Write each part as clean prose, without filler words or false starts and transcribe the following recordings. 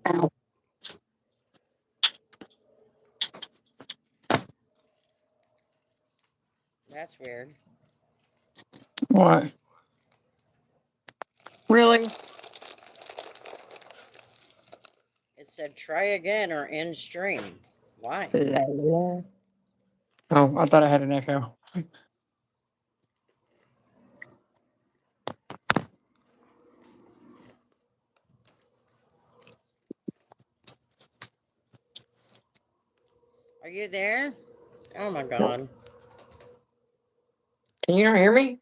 Ow. That's weird. What? Really? It said try again or end stream. Why? Oh, I thought I had an echo. Are you there? Oh my god. Can you not hear me?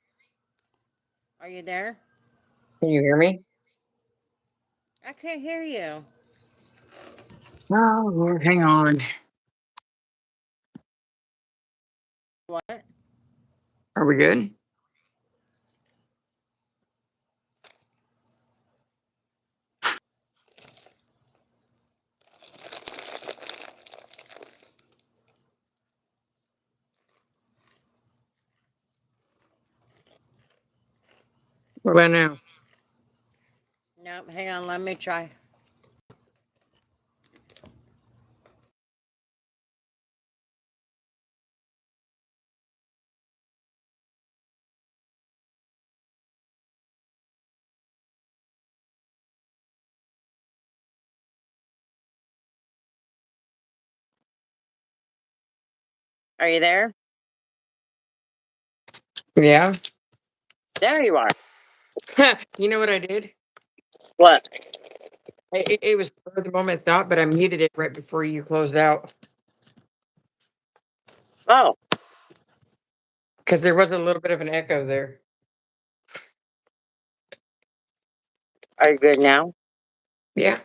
Are you there? Can you hear me? I can't hear you. Oh, Lord, hang on. What? Are we good? What about now? Nope, hang on, let me try. Are you there? Yeah. There you are. You know what I did? What? It was for the moment thought, but I muted it right before you closed out Oh, because there was a little bit of an echo there. are you good now? Yeah.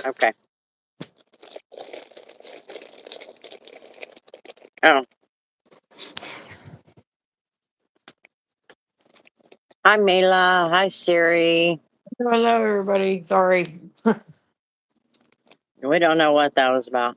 Okay. Oh. Hi, Mila. Hi, Siri. Hello, everybody. Sorry. We don't know what that was about.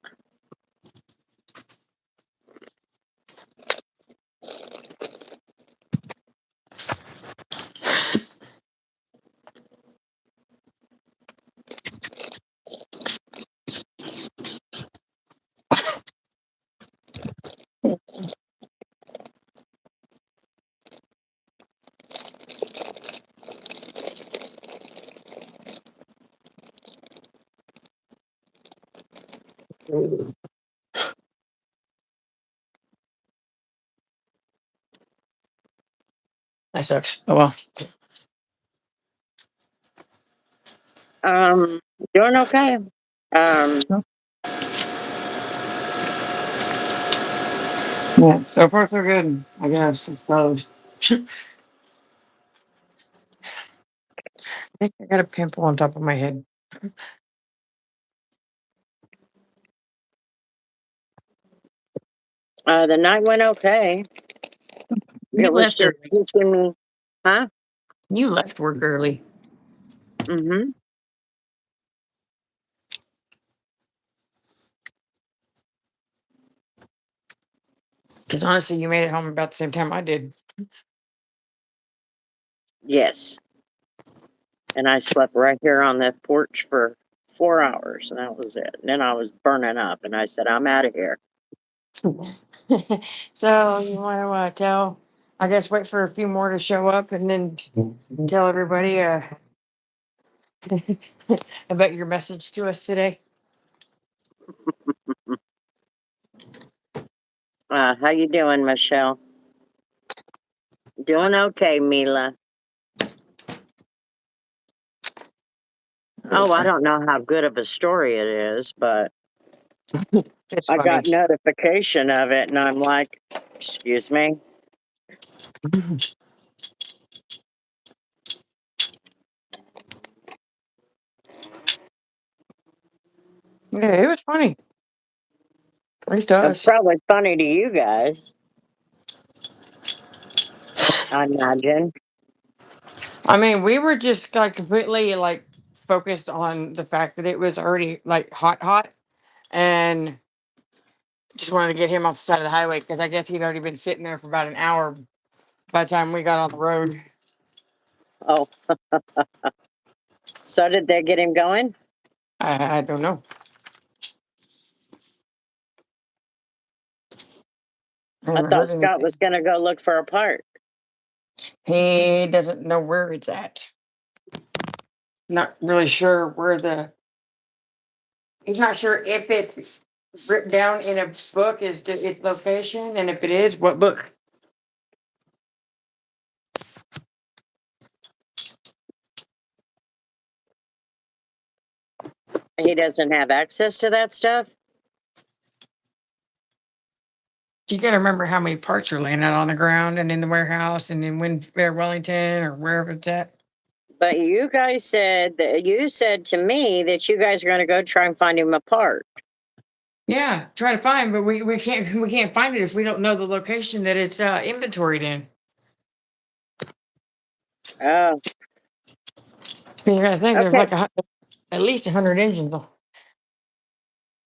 That sucks. Oh well. Doing okay. Yeah. So far, so good. I guess. I suppose. I think I got a pimple on top of my head. The night went okay. You It was left just early. teaching me, huh? You left work early. Mm-hmm. Because honestly, you made it home about the same time I did. Yes. And I slept right here on the porch for 4 hours, and that was it. And then I was burning up, and I said, I'm out of here. So you want to tell? I guess wait for a few more to show up, and then tell everybody about your message to us today. How you doing, Michelle? Doing okay, Mila. Oh, I don't know how good of a story it is, but It's I got funny. notification of it, and I'm like, excuse me. Yeah, it was funny. At least to It's us. probably funny to you guys, I imagine. I mean, we were just like completely like focused on the fact that it was already like hot, and just wanted to get him off the side of the highway because I guess he'd already been sitting there for about an hour by the time we got on the road. Oh, so did they get him going? I don't know. I I haven't thought heard Scott was anything. gonna go look for a part. He doesn't know where it's at. Not really sure where the. He's not sure if it's written down in a book as to its location, and if it is, what book. He doesn't have access to that stuff. You got to remember how many parts are laying out on the ground and in the warehouse and in Wellington or wherever it's at. But you guys said that you said to me that you guys are gonna go try and find him a part. Yeah, try to find, but we can't find it if we don't know the location that it's inventoried in. Oh, You got to think there's okay. like at least 100 engines.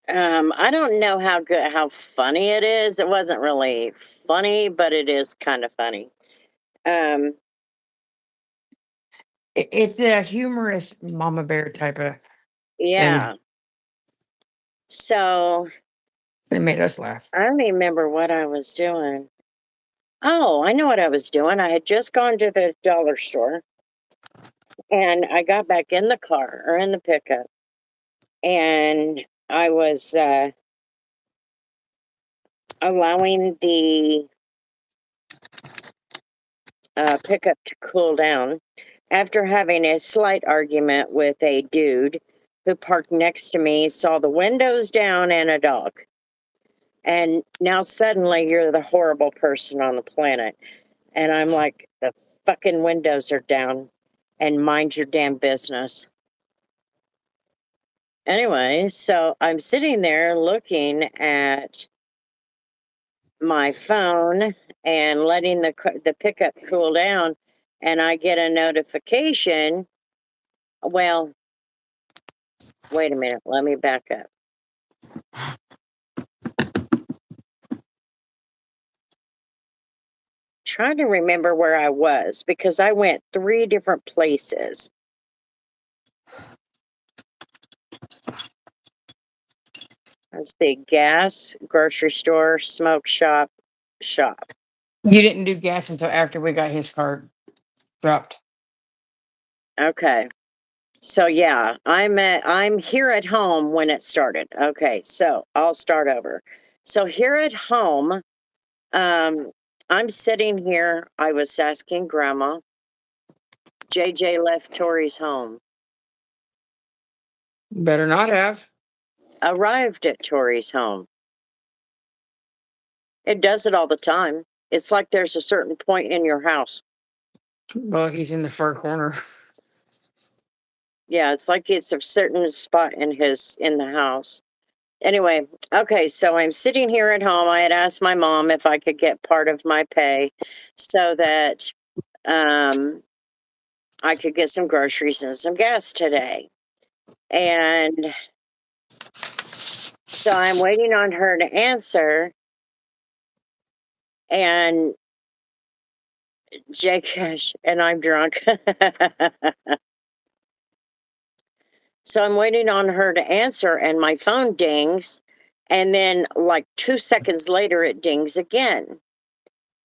I don't know how funny it is. It wasn't really funny, but it is kind of funny. Um, It's a humorous mama bear type of thing. yeah. So It made us laugh. I don't even remember what I was doing. Oh, I know what I was doing. I had just gone to the dollar store and I got back in the car or in the pickup and I was allowing the pickup to cool down after having a slight argument with a dude who parked next to me, saw the windows down and a dog. And now suddenly you're the horrible person on the planet. And I'm like, the fucking windows are down and mind your damn business. Anyway, so I'm sitting there looking at my phone and letting the pickup cool down, and I get a notification. Well, wait a minute, let me back up. Trying to remember where I was because I went 3 different places. Let's see, gas, grocery store, smoke shop, shop. You didn't do gas until after we got his card dropped. Okay. So yeah, I'm here at home when it started. Okay, so I'll start over. So here at home, um, I'm sitting here. I was asking Grandma. JJ left Tori's home. Better not have. Arrived at Tori's home. It does it all the time. It's like there's a certain point in your house. Well, he's in the far corner. Yeah, it's like it's a certain spot in the house. Anyway, okay, so I'm sitting here at home. I had asked my mom if I could get part of my pay so that um I could get some groceries and some gas today. And so I'm waiting on her to answer and Jake and I'm drunk. So I'm waiting on her to answer and my phone dings and then like 2 seconds later it dings again.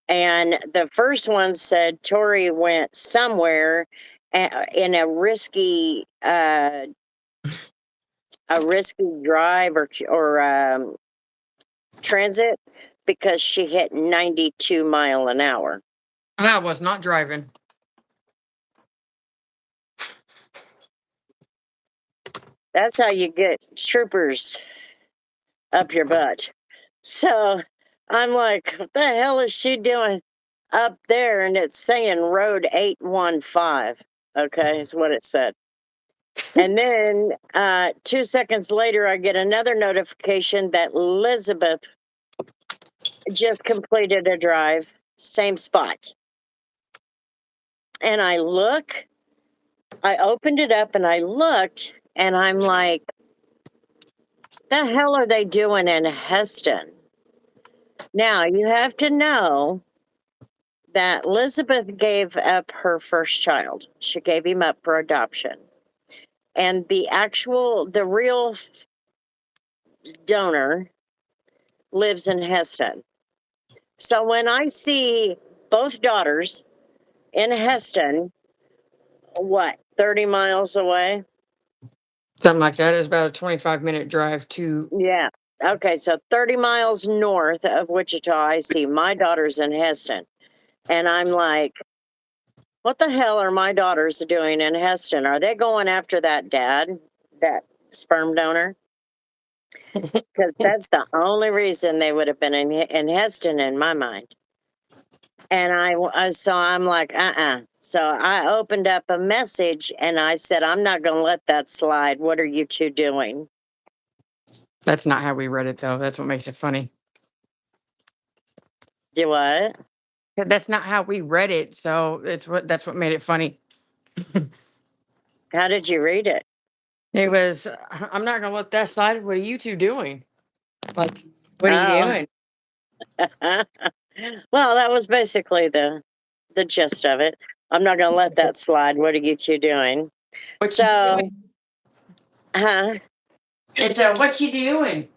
And the first one said Tori went somewhere in a risky drive or transit because she hit 92 mile an hour. That was not driving. That's how you get troopers up your butt. So I'm like, what the hell is she doing up there? And it's saying road 815. Okay, is what it said. And then 2 seconds later, I get another notification that Elizabeth just completed a drive, same spot. And I opened it up and I looked, and I'm like, the hell are they doing in Heston? Now, you have to know that Elizabeth gave up her first child. She gave him up for adoption. and the real donor lives in Heston. So when I see both daughters in Heston, what, 30 miles away? Something like that. It's about a 25-minute drive to. Yeah. Okay, so 30 miles north of Wichita, I see my daughters in Heston. And I'm like, what the hell are my daughters doing in Heston? Are they going after that dad, that sperm donor? Because that's the only reason they would have been in Heston in my mind. And so I'm like, So I opened up a message and I said, I'm not going to let that slide. What are you two doing? That's not how we read it, though. That's what makes it funny. Do what? That's not how we read it, so that's what made it funny. How did you read it? It was, I'm not gonna let that slide. What are you two doing? Like, what are you Oh, doing? well, that was basically the gist of it. I'm not going to let that slide. What are you two doing? What you So, doing? huh? It's what you doing?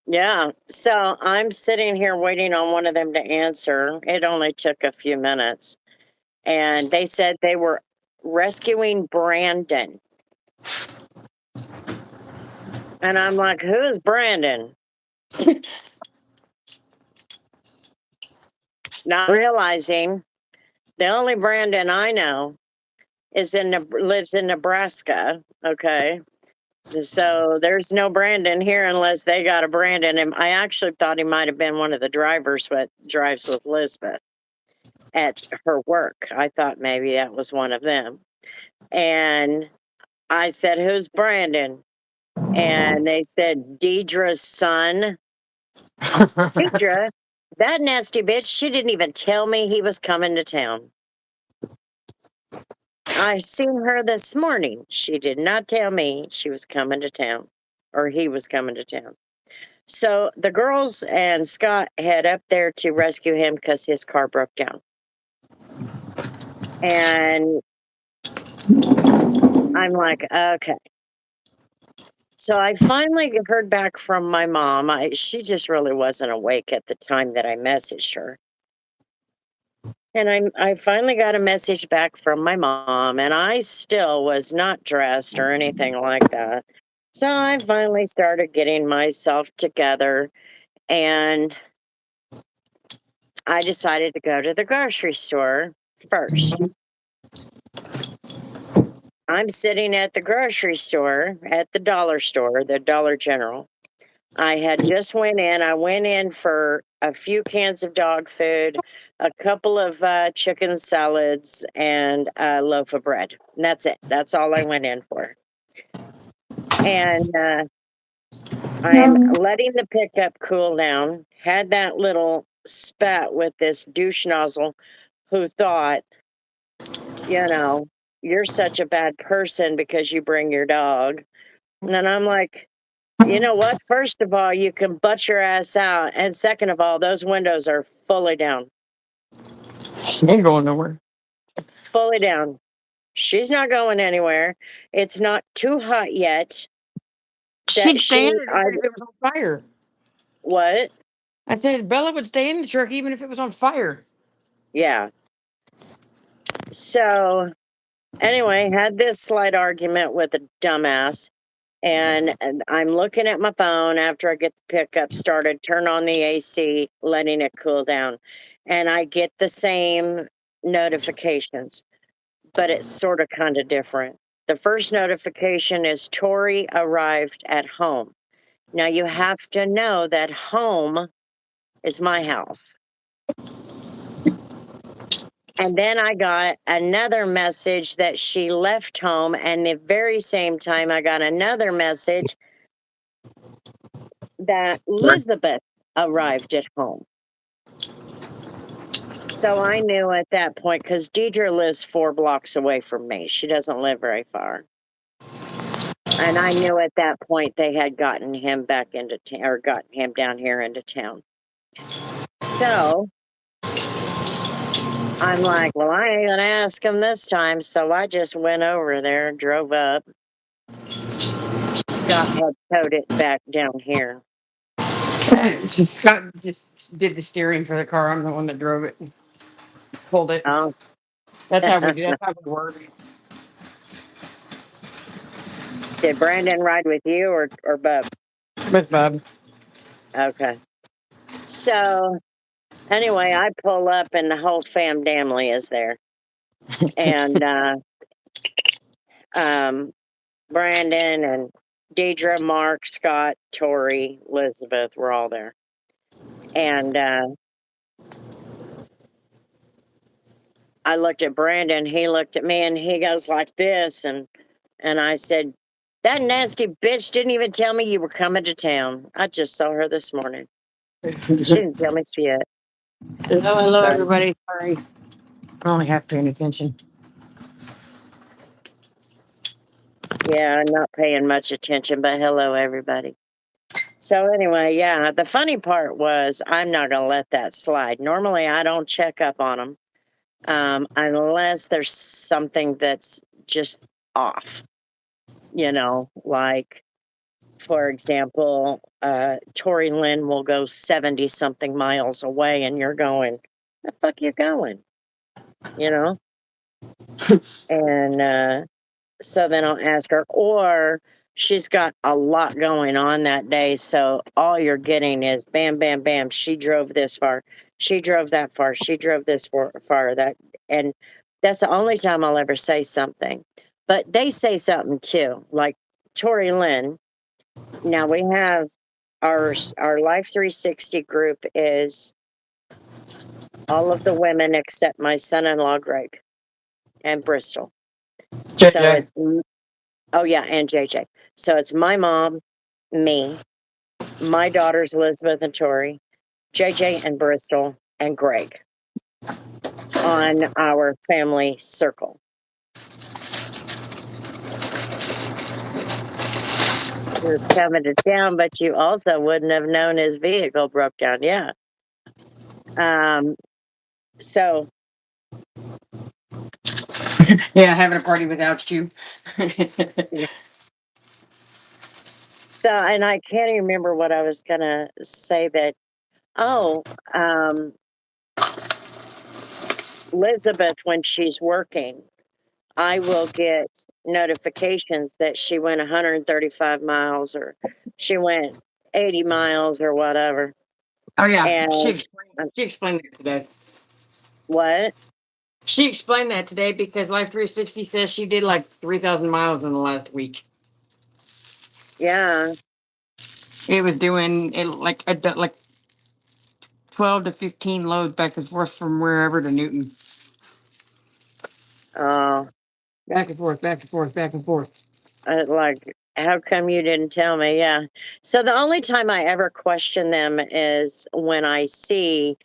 Yeah. So I'm sitting here waiting on one of them to answer. It only took a few minutes. And they said they were rescuing Brandon. And I'm like, who's Brandon? Not realizing the only Brandon I know lives in Nebraska. Okay. So there's no Brandon here unless they got a Brandon. And I actually thought he might have been one of the drivers that drives with Lisbeth at her work. I thought maybe that was one of them. And I said, who's Brandon? And they said, Deidre's son. Deidre, that nasty bitch, she didn't even tell me he was coming to town. I seen her this morning. She did not tell me she was coming to town or he was coming to town. So the girls and Scott head up there to rescue him because his car broke down. And I'm like, okay. So I finally heard back from my mom. She just really wasn't awake at the time that I messaged her. And I finally got a message back from my mom, and I still was not dressed or anything like that. So I finally started getting myself together, and I decided to go to the grocery store first. I'm sitting at the grocery store, at the dollar store, the Dollar General. I had just went in. I went in for a few cans of dog food, a couple of chicken salads, and a loaf of bread. And that's it. That's all I went in for. And I'm letting the pickup cool down. Had that little spat with this douche nozzle who thought, you know, you're such a bad person because you bring your dog. And then I'm like, you know what? First of all, you can butt your ass out. And second of all, those windows are fully down. She ain't going nowhere. Fully down. She's not going anywhere. It's not too hot yet. She'd stay in it I, even if it was on fire. what? I said Bella would stay in the truck even if it was on fire. Yeah. So anyway, had this slight argument with a dumbass. And I'm looking at my phone after I get the pickup started, turn on the AC, letting it cool down. And I get the same notifications, but it's sort of kind of different. The first notification is Tori arrived at home. Now you have to know that home is my house. And then I got another message that she left home. And the very same time, I got another message that Elizabeth arrived at home. So I knew at that point, because Deidre lives 4 blocks away from me. She doesn't live very far. And I knew at that point they had gotten him back into town, or gotten him down here into town. So I'm like, well, I ain't gonna ask him this time. So I just went over there, drove up. Scott had towed it back down here. Scott just did the steering for the car. I'm the one that drove it, and pulled it. Oh, That's how we do. That's how we work did Brandon ride with you or Bub? with Bub. Okay. So anyway, I pull up and the whole fam damly is there. And Brandon and Deidre, Mark, Scott, Tori, Elizabeth were all there. And I looked at Brandon, he looked at me and he goes like this and I said, that nasty bitch didn't even tell me you were coming to town. I just saw her this morning. She didn't tell me shit. Hello, But everybody. Sorry, I'm only half paying attention. yeah, I'm not paying much attention, but hello everybody. So anyway, yeah, the funny part was I'm not gonna let that slide. Normally I don't check up on them unless there's something that's just off. Like for example, Tori Lynn will go 70 something miles away and you're going, the fuck you going? You know? And so then I'll ask her, or she's got a lot going on that day. So all you're getting is bam, bam, bam. She drove this far. She drove that far. She drove this far. And that's the only time I'll ever say something. But they say something too, like Tori Lynn. Now we have our Life 360 group is all of the women except my son-in-law Greg and Bristol. So JJ. it's oh yeah, and JJ. So it's my mom, me, my daughters Elizabeth and Tori, JJ and Bristol, and Greg on our family circle. You're coming to town, but you also wouldn't have known his vehicle broke down. Yeah. So Yeah, having a party without you. so and I can't even remember what I was gonna say that oh, Elizabeth, when she's working, I will get notifications that she went 135 miles or she went 80 miles or whatever. Oh yeah, And she explained that today. what? She explained that today because Life 360 says she did like 3,000 miles in the last week. Yeah. It was doing it like 12 to 15 loads back and forth from wherever to Newton. Oh, Back and forth, back and forth, back and forth. like, how come you didn't tell me? Yeah. So the only time I ever question them is when I see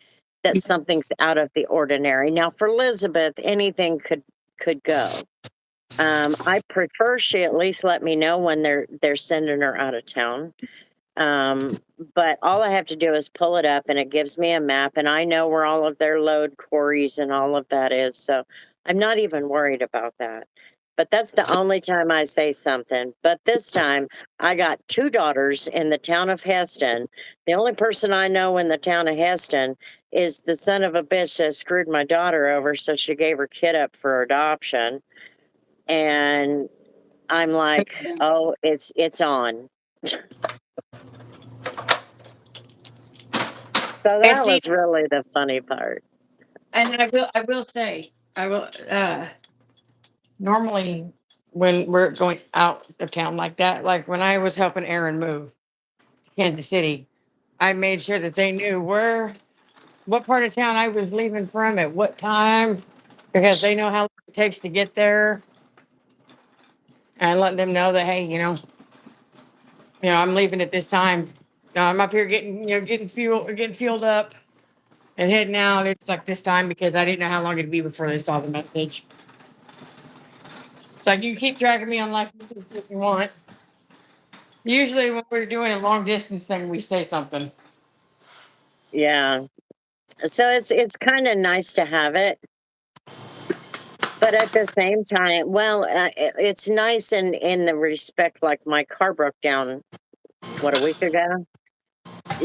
that something's out of the ordinary. Now for Elizabeth, anything could go. I prefer she at least let me know when they're sending her out of town. But all I have to do is pull it up and it gives me a map and I know where all of their load quarries and all of that is. So I'm not even worried about that. But that's the only time I say something. But this time I got two daughters in the town of Heston. The only person I know in the town of Heston is the son of a bitch that screwed my daughter over. So she gave her kid up for adoption. And I'm like, oh, it's on. So And that see, was really the funny part. and I will say, I will, normally when we're going out of town like that, like when I was helping Aaron move to Kansas City, I made sure that they knew what part of town I was leaving from at what time, because they know how long it takes to get there, and let them know that, hey, I'm leaving at this time. I'm up here getting fuel, getting fueled up, and heading out. It's like this time because I didn't know how long it'd be before they saw the message. It's like you can keep track of me on life if you want. Usually, when we're doing a long distance thing, we say something. Yeah. So it's kind of nice to have it. But at the same time, well, it's nice in the respect like my car broke down, what, a week ago?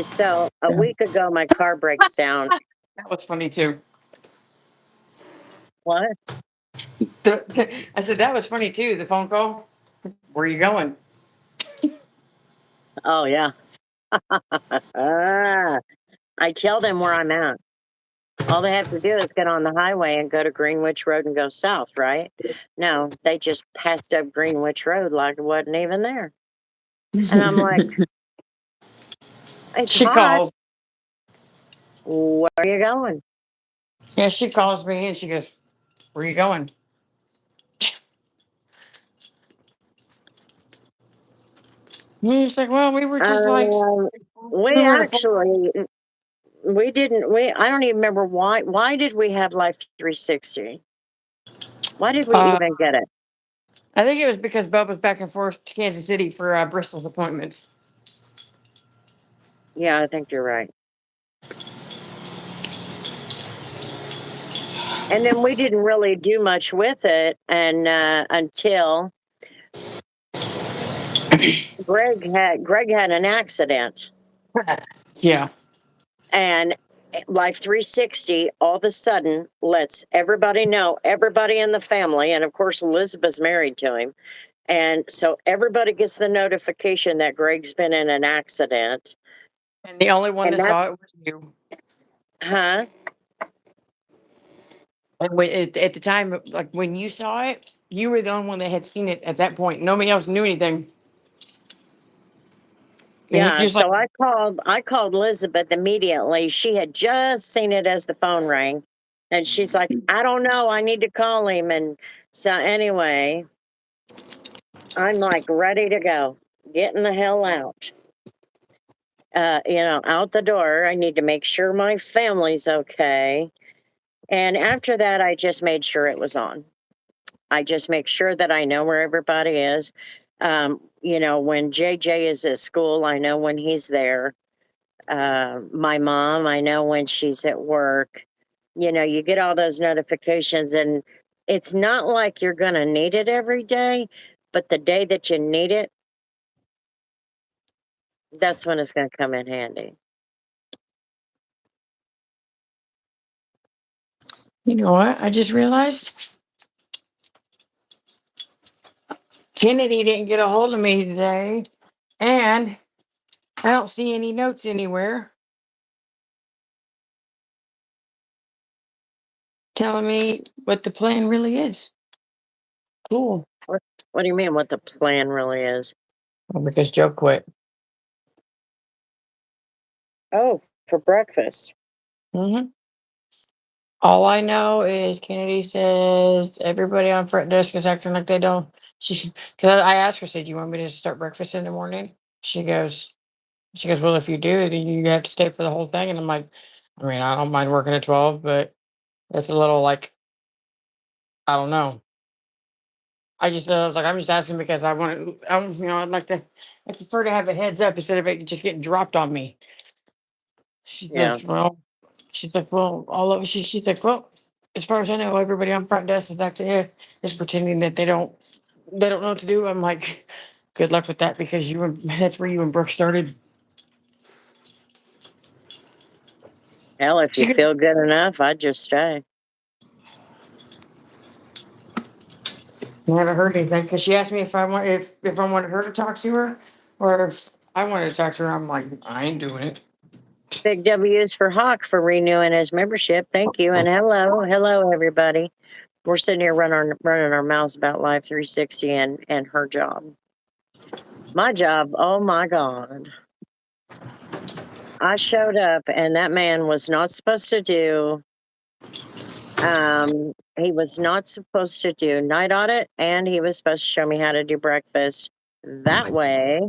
So, a Yeah. week ago, my car breaks down. That was funny too. What? I said that was funny too. The phone call. Where are you going? Oh, yeah. Ah, I tell them where I'm at. All they have to do is get on the highway and go to Greenwich Road and go south, right? No, they just passed up Greenwich Road like it wasn't even there. And I'm like, it's She hot. calls. Where are you going? Yeah, she calls me and she goes, "Where are you going?" And he's like, "Well, we were just like Um, we we were to." actually, we didn't, I don't even remember why. Why did we have Life 360? Why did we Uh, even get it? I think it was because Bub was back and forth to Kansas City for Bristol's appointments. Yeah, I think you're right. And then we didn't really do much with it, and until Greg had an accident, Yeah. and Life 360 all of a sudden lets everybody know, everybody in the family, and of course Elizabeth's married to him, and so everybody gets the notification that Greg's been in an accident, And the only one and that saw that's it was you. huh? And at the time, like when you saw it, you were the only one that had seen it at that point. Nobody else knew anything. And you Yeah, just like, so I called Elizabeth immediately. She had just seen it as the phone rang. And she's like, I don't know, I need to call him. And so anyway, I'm like ready to go, getting the hell out. Out the door. I need to make sure my family's okay. And after that, I just made sure it was on. I just make sure that I know where everybody is. When JJ is at school, I know when he's there. My mom, I know when she's at work. You get all those notifications, and it's not like you're going to need it every day, but the day that you need it, that's when it's going to come in handy. you know what? I just realized Kennedy didn't get a hold of me today, and I don't see any notes anywhere telling me what the plan really is. Cool. What do you mean, what the plan really is? Well, because Joe quit. Oh, for breakfast. Hmm. All I know is Kennedy says everybody on front desk is acting like they don't. Because I asked her, said, "You want me to start breakfast in the morning?" She goes, "Well, if you do, then you have to stay for the whole thing." And I'm like, I mean, I don't mind working at 12, but that's a little like, I don't know. I just was like, I'm just asking because I want to, I'd like to, I prefer to have a heads up instead of it just getting dropped on me. She says, Yeah. she's like, well, she's like, well, as far as I know, everybody on front desk is acting is pretending that they don't know what to do. I'm like, good luck with that because that's where you and Brooke started. Hell, if you She goes, feel good enough, I'd just stay. I haven't heard anything because she asked me if I wanted her to talk to her or if I wanted to talk to her. I'm like, I ain't doing it. Big W's for Hawk for renewing his membership. Thank you. And hello, everybody. We're sitting here running our mouths about Life 360 and her job. My job, oh my God. I showed up and that man was not supposed to do he was not supposed to do night audit, and he was supposed to show me how to do breakfast. That way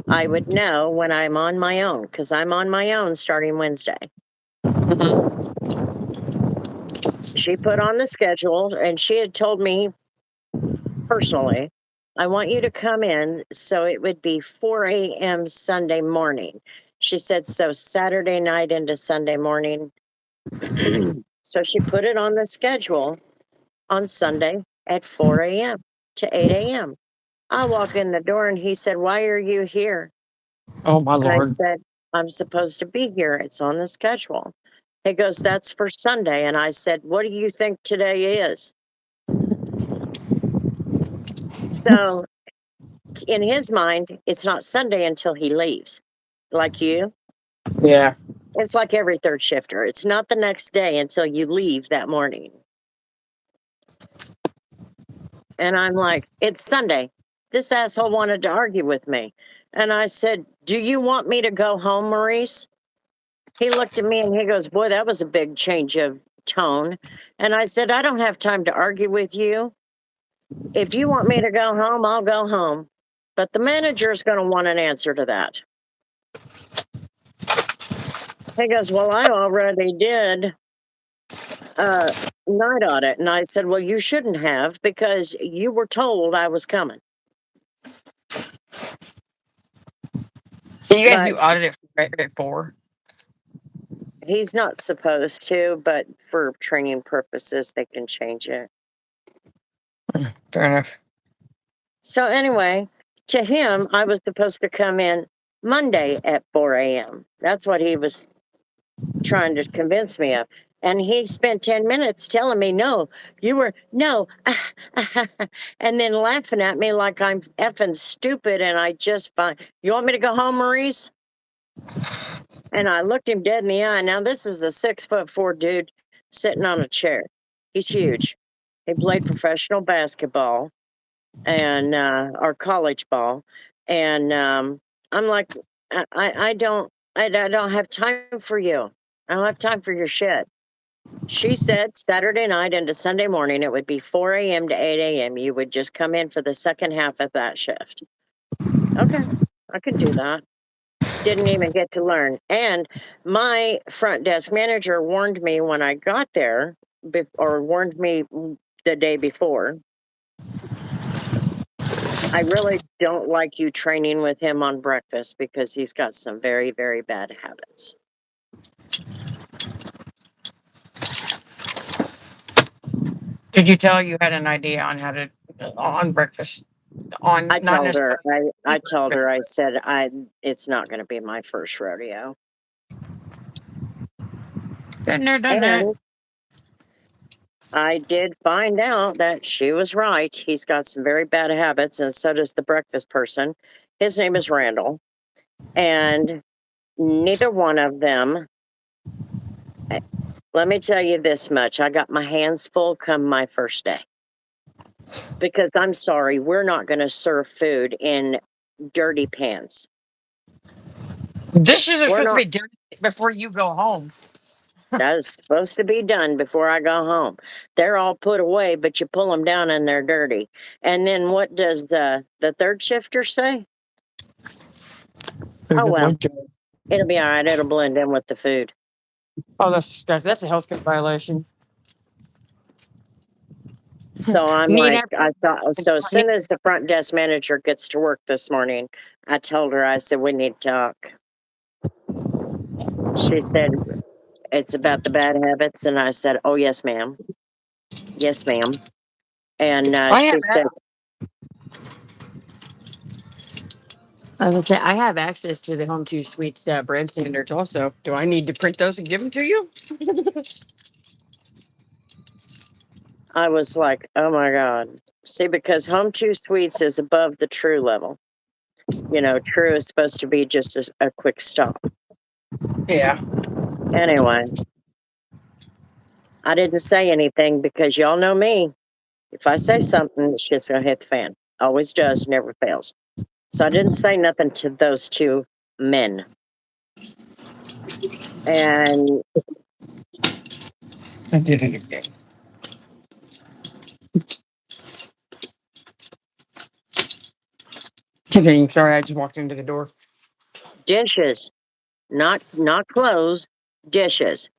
I would know when I'm on my own, because I'm on my own starting Wednesday. Mhm. She put on the schedule and she had told me personally, I want you to come in. So it would be 4 a.m. Sunday morning. She said, so Saturday night into Sunday morning. So she put it on the schedule. on Sunday at 4 a.m. to 8 a.m. I walk in the door and he said, "Why are you here?" Oh my And I lord. said, "I'm supposed to be here. It's on the schedule." He goes, "That's for Sunday." And I said, "What do you think today is?" So in his mind, it's not Sunday until he leaves. Like you, Yeah. it's like every third shifter. It's not the next day until you leave that morning. And I'm like, "It's Sunday." This asshole wanted to argue with me. And I said, "Do you want me to go home, Maurice?" He looked at me and he goes, "Boy, that was a big change of tone." And I said, "I don't have time to argue with you. If you want me to go home, I'll go home. But the manager's going to want an answer to that." He goes, "Well, I already did uh, night audit." And I said, "Well, you shouldn't have because you were told I was coming." So you guys But do audit it at 4? he's not supposed to, but for training purposes, they can change it. Fair enough. So anyway, to him, I was supposed to come in Monday at 4 a.m. That's what he was trying to convince me of. And he spent 10 minutes telling me, "No, you were, no," and then laughing at me like I'm effing stupid. And I just find, "You want me to go home, Maurice?" And I looked him dead in the eye. Now, this is a 6'4" dude sitting on a chair. He's huge. He played professional basketball and or college ball. And I'm like, I don't have time for you. I don't have time for your shit." She said Saturday night into Sunday morning, it would be 4 a.m. to 8 a.m. You would just come in for the second half of that shift. Okay, I can do that. Didn't even get to learn. And my front desk manager warned me when I got there, or warned me the day before. "I really don't like you training with him on breakfast because he's got some very, very bad habits." Did you tell her you had an idea on how to on breakfast? On I not told her, necessarily I told breakfast. her, I said, it's not going to be my first rodeo. Been there, done that. And I did find out that she was right. He's got some very bad habits, and so does the breakfast person. His name is Randall. And neither one of them, eh, let me tell you this much, I got my hands full come my first day. Because I'm sorry, we're not going to serve food in dirty pans. Dishes are We're supposed to not. be done before you go home. That is supposed to be done before I go home. They're all put away, but you pull them down and they're dirty. And then what does the third shifter say? There's "Oh a well, bunch of it'll be all right. It'll blend in with the food." oh, that's disgusting. That's a health code violation. So I'm Need like, have I thought. So as soon as the front desk manager gets to work this morning, I told her, I said, "We need to talk." She said, "It's about the bad habits," and I said, "Oh yes, ma'am. Yes, ma'am." And I have she said, I was gonna say, I have access to the Home 2 Suites brand standards also. Do I need to print those and give them to you? I was like, "Oh my God." See, because Home 2 Suites is above the True level. True is supposed to be just a quick stop. Yeah. Anyway, I didn't say anything because y'all know me. If I say something, it's just going to hit the fan. Always does, never fails. So I didn't say nothing to those two men. And I did it again. Continue. Sorry, I just walked into the door. dishes, not clothes, dishes.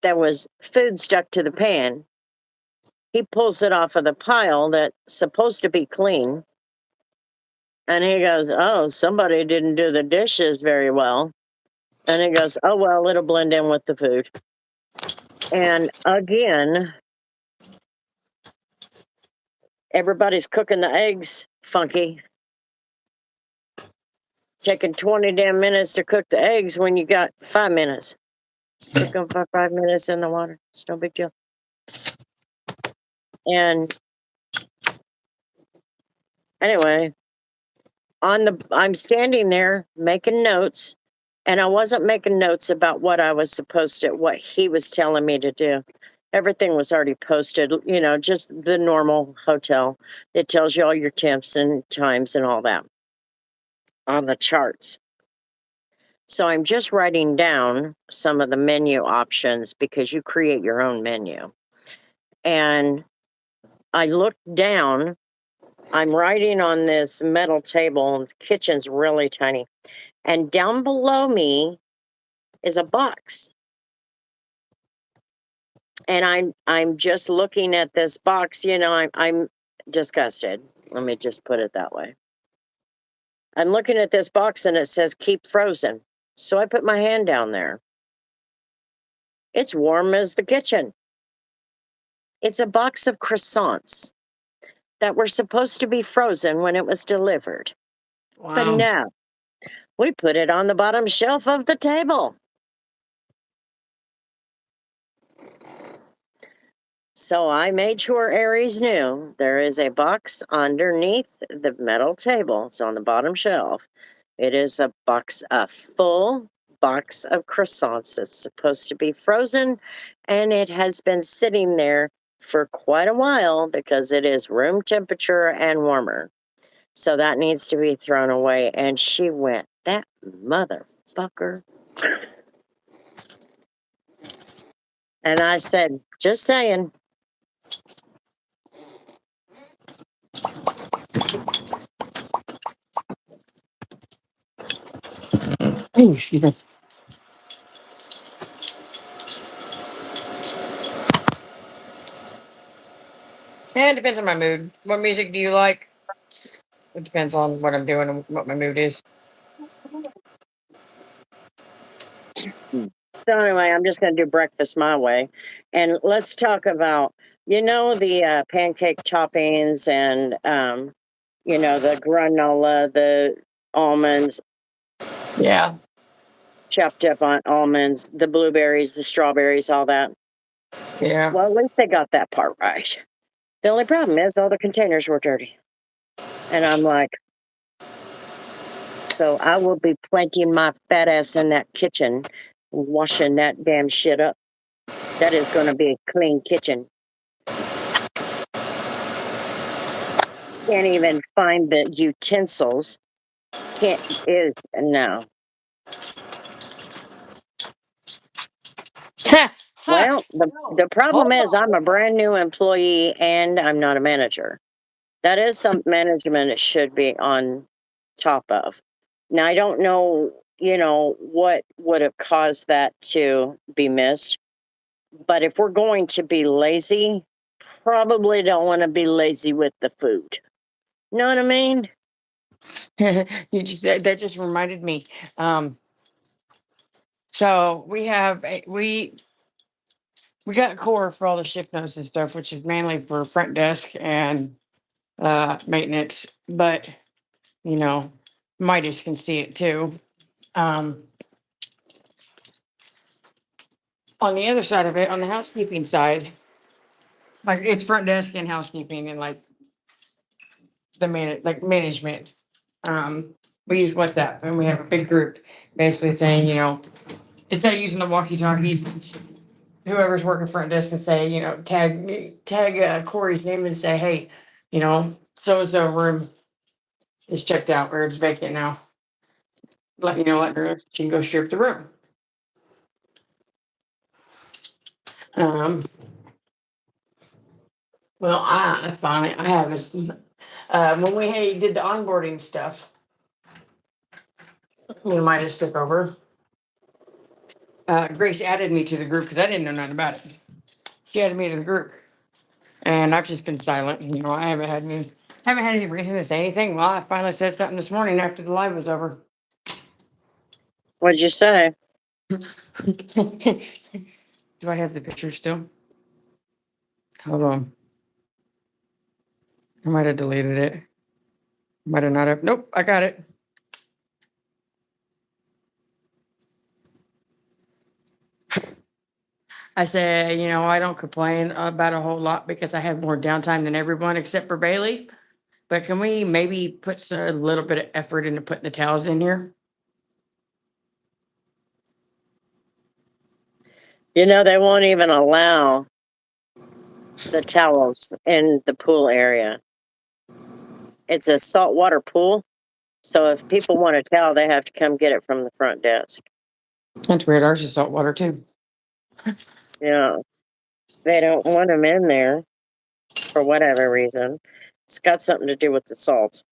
There was food stuck to the pan. He pulls it off of the pile that's supposed to be clean. And he goes, "Oh, somebody didn't do the dishes very well." And he goes, oh, well, it'll blend in with the food. And again, everybody's cooking the eggs funky. Taking 20 damn minutes to cook the eggs when you got 5 minutes. Just cook them for 5 minutes in the water. It's no big deal. And anyway, I'm standing there making notes, and I wasn't making notes about what what he was telling me to do. Everything was already posted, just the normal hotel. It tells you all your temps and times and all that on the charts. So I'm just writing down some of the menu options because you create your own menu. And I looked down, I'm writing on this metal table, the kitchen's really tiny. And down below me is a box. And I'm just looking at this box, I'm disgusted. Let me just put it that way. I'm looking at this box and it says keep frozen. So I put my hand down there. It's warm as the kitchen. It's a box of croissants that were supposed to be frozen when it was delivered. But Wow. no, we put it on the bottom shelf of the table. So I made sure Aries knew there is a box underneath the metal table. It's on the bottom shelf. It is a full box of croissants. It's supposed to be frozen, and it has been sitting there for quite a while because it is room temperature and warmer. So that needs to be thrown away. And she went, that motherfucker. And I said, just saying. Oh, excuse me. Yeah, it depends on my mood. What music do you like? It depends on what I'm doing and what my mood is. So anyway, I'm just going to do breakfast my way. And let's talk about, the pancake toppings and, the granola, the almonds, Yeah. chopped up on almonds, the blueberries, the strawberries, all that. Yeah. Well, at least they got that part right. The only problem is all the containers were dirty. And I'm like, so I will be planting my fat ass in that kitchen, washing that damn shit up. That is going to be a clean kitchen. Can't even find the utensils. No. Well, the problem is I'm a brand new employee and I'm not a manager. That is some management it should be on top of. Now I don't know, what would have caused that to be missed. But if we're going to be lazy, probably don't want to be lazy with the food. Know what I mean? That just reminded me. Um, so we got core for all the shift notes and stuff, which is mainly for front desk and maintenance, but you know, Midas can see it too. Um, on the other side of it, on the housekeeping side, like it's front desk and housekeeping and like management. We use WhatsApp and we have a big group basically saying, instead of using the walkie-talkies, whoever's working front desk can say, tag Corey's name and say, hey, so and so room is checked out or it's vacant now. Let her know she can go strip the room. Um, well, I have this. When we did the onboarding stuff, might have took over. Grace added me to the group because I didn't know nothing about it. She added me to the group, and I've just been silent. I haven't had any reason to say anything. Well, I finally said something this morning after the live was over. What'd you say? Do I have the picture still? Hold on. I might have deleted it. Might have not have. Nope, I got it. I said, I don't complain about a whole lot because I have more downtime than everyone except for Bailey. But can we maybe put a little bit of effort into putting the towels in here? They won't even allow the towels in the pool area. It's a saltwater pool. So if people want a towel, they have to come get it from the front desk. That's weird. Ours is salt water too. Yeah. They don't want them in there for whatever reason. It's got something to do with the salt.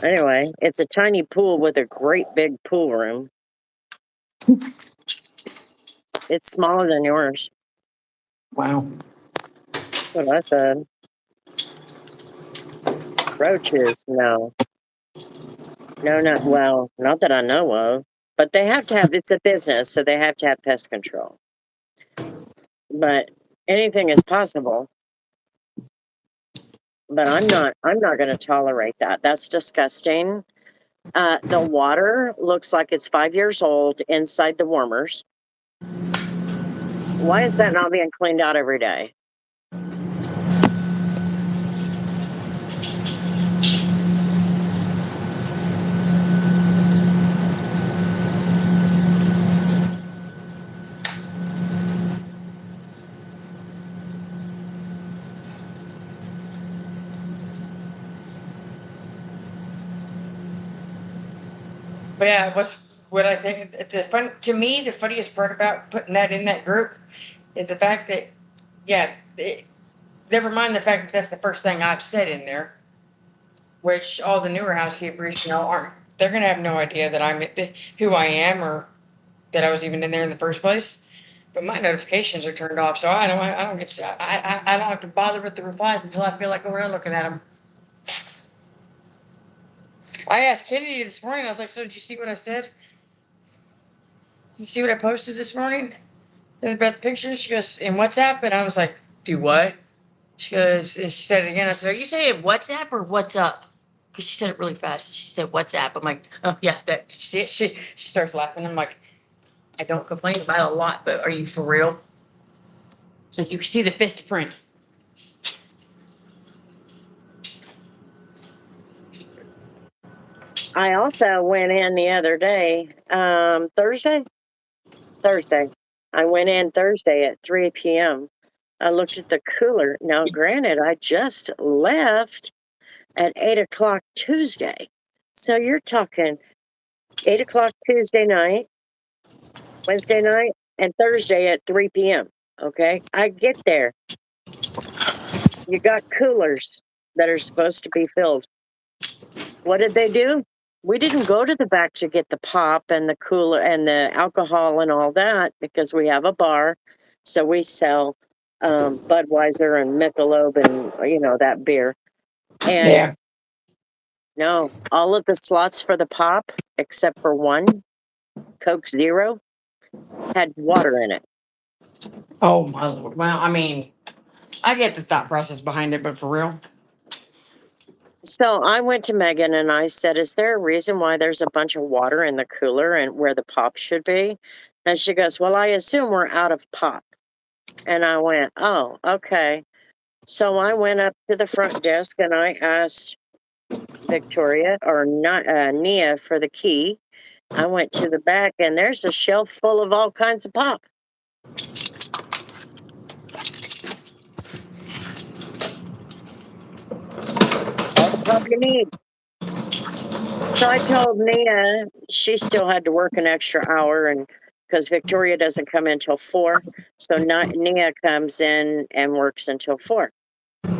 Anyway, it's a tiny pool with a great big pool room. It's smaller than yours. Wow. That's what I said. Roaches, no. No, not that I know of. But they have to have, it's a business, so they have to have pest control. But anything is possible. But I'm not going to tolerate that. That's disgusting. The water looks like it's 5 years old inside the warmers. Why is that not being cleaned out every day? But yeah, what I think to me the funniest part about putting that in that group is the fact that never mind the fact that that's the first thing I've said in there, which all the newer housekeepers aren't. They're gonna have no idea that who I am or that I was even in there in the first place. But my notifications are turned off, so I don't get I don't have to bother with the replies until I feel like going around looking at them. I asked Kennedy this morning. I was like, "So did you see what I said? Did you see what I posted this morning about the pictures?" She goes, "In WhatsApp," and I was like, "Do what?" She goes, and she said it again. I said, "Are you saying WhatsApp or what's up?" Because she said it really fast. She said WhatsApp. I'm like, "Oh yeah, that." She starts laughing. I'm like, "I don't complain about it a lot, but are you for real?" So you can see the fist print. I also went in the other day, Thursday. I went in Thursday at 3 p.m. I looked at the cooler. Now, granted, I just left at 8 o'clock Tuesday. So you're talking 8 o'clock Tuesday night, Wednesday night, and Thursday at 3 p.m. Okay. I get there. You got coolers that are supposed to be filled. What did they do? We didn't go to the back to get the pop and the cooler and the alcohol and all that because we have a bar. So we sell Budweiser and Michelob and, that beer. And Yeah. no, all of the slots for the pop, except for one, Coke Zero, had water in it. Oh my lord. Well, I mean, I get the thought process behind it, but for real. So I went to Megan and I said, "Is there a reason why there's a bunch of water in the cooler and where the pop should be?" And she goes, "Well, I assume we're out of pop." And I went, "Oh, okay." So I went up to the front desk and I asked Victoria or not Nia for the key. I went to the back and there's a shelf full of all kinds of pop. All the pop you need. So I told Nia she still had to work an extra hour and because Victoria doesn't come in till 4. So Nia comes in and works until 4.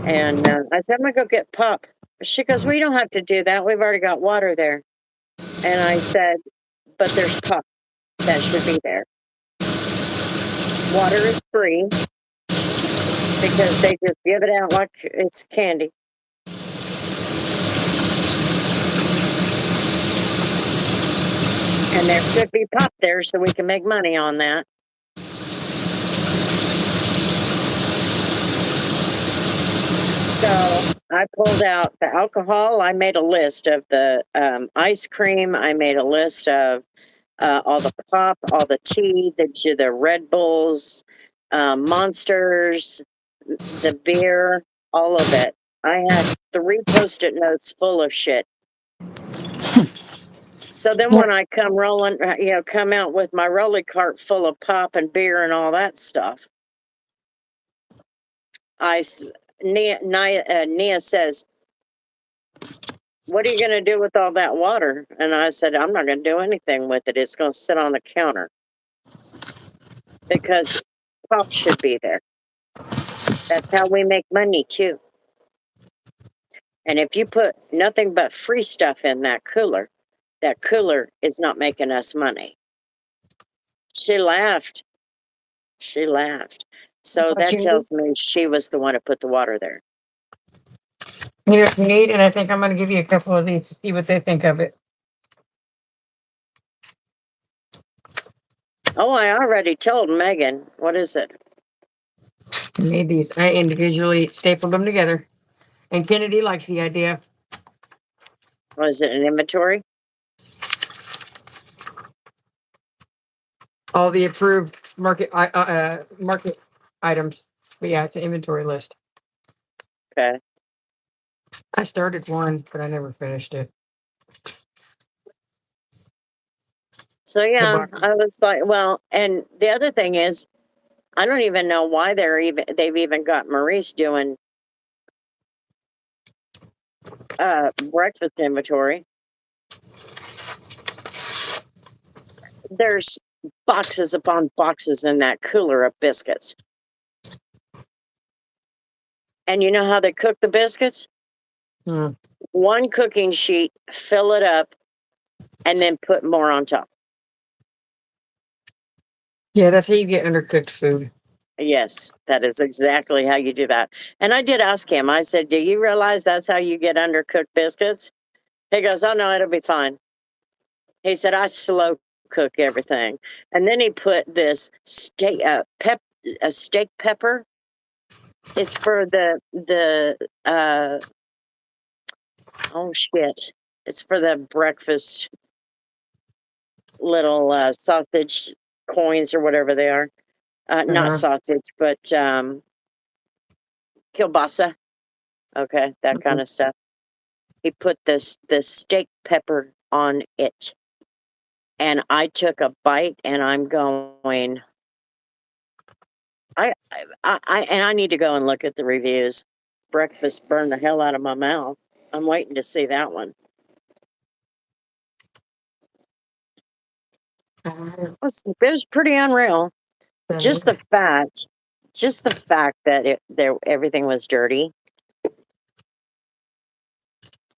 And I said, "I'm going to go get pop." She goes, "We don't have to do that. We've already got water there." And I said, "But there's pop that should be there. Water is free because they just give it out like it's candy." And there could be pop there, so we can make money on that. So I pulled out the alcohol. I made a list of the ice cream. I made a list of all the pop, all the tea, the Red Bulls, Monsters, the beer, all of it. I had 3 Post-it notes full of shit. So then when I come rolling, come out with my rolly cart full of pop and beer and all that stuff, Nia says, "What are you going to do with all that water?" And I said, "I'm not going to do anything with it. It's going to sit on the counter because pop should be there. That's how we make money too. And if you put nothing but free stuff in that cooler is not making us money." She laughed. She laughed. So What that you tells me she was the one who put the water there. need, if you need, and I think I'm going to give you a couple of these to see what they think of it. Oh, I already told Megan. What is it? I made these. I individually stapled them together. And Kennedy likes the idea. Was it an inventory? All the approved market market items. But yeah, it's an inventory list. Okay. I started one, but I never finished it. So yeah, I was like, well, and the other thing is, I don't even know why they've even got Maurice doing breakfast inventory. There's boxes upon boxes in that cooler of biscuits. And you know how they cook the biscuits? Hmm. One cooking sheet, fill it up, and then put more on top. Yeah, that's how you get undercooked food. Yes, that is exactly how you do that. And I did ask him, I said, "Do you realize that's how you get undercooked biscuits?" He goes, "Oh, no, it'll be fine." He said, "I slow cook everything." And then he put this steak pepper. It's for oh shit. It's for the breakfast little sausage coins or whatever they are. Not sausage, but kielbasa. Okay, that kind of stuff. He put the steak pepper on it. And I took a bite and I'm going, I need to go and look at the reviews. Breakfast burned the hell out of my mouth. I'm waiting to see that one. It was pretty unreal. Just the fact that everything was dirty.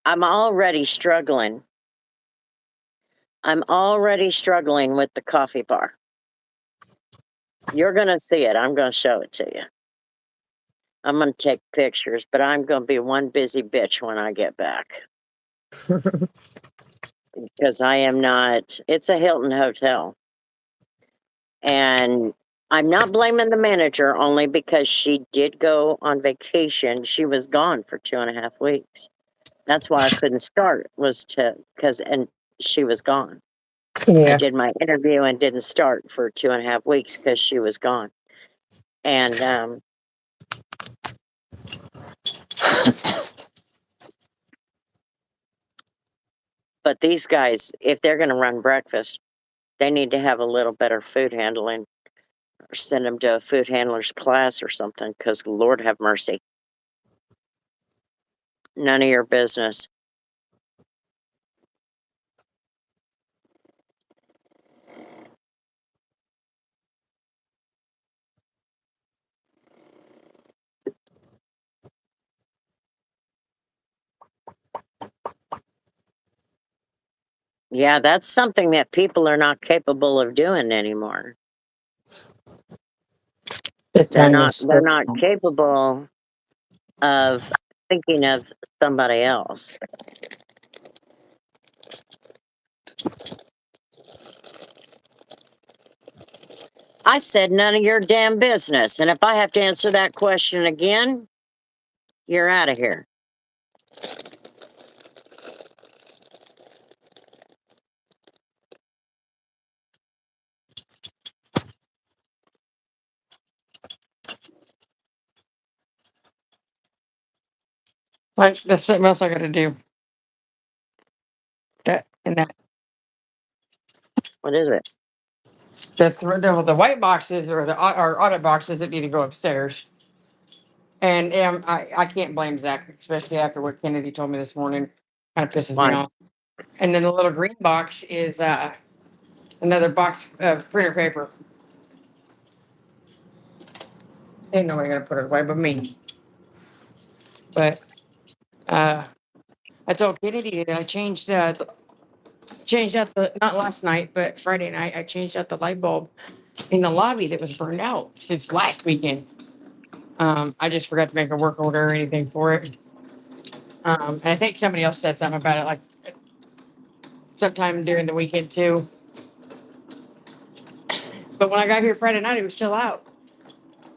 I'm already struggling. I'm already struggling with the coffee bar. You're gonna see it. I'm gonna show it to you. I'm gonna take pictures, but I'm gonna be one busy bitch when I get back. Because I am not, it's a Hilton hotel. And I'm not blaming the manager only because she did go on vacation. She was gone for 2.5 weeks. That's why I couldn't start, and she was gone. I Yeah. did my interview and didn't start for 2.5 weeks because she was gone. And but these guys, if they're going to run breakfast, they need to have a little better food handling or send them to a food handler's class or something because Lord have mercy. None of your business. Yeah, that's something that people are not capable of doing anymore. They're not capable of thinking of somebody else. I said none of your damn business. And if I have to answer that question again, you're out of here. Like that's something else I got to do. That and that. What is it? The white boxes or the or audit boxes that need to go upstairs. And I can't blame Zach, especially after what Kennedy told me this morning. Kind of pisses me Why? off. And then the little green box is another box of printer paper. Ain't nobody gonna put it away but me. But I told Kennedy that I changed out the not last night, but Friday night I changed out the light bulb in the lobby that was burned out since last weekend. I just forgot to make a work order or anything for it. And I think somebody else said something about it, like sometime during the weekend too. But when I got here Friday night, it was still out,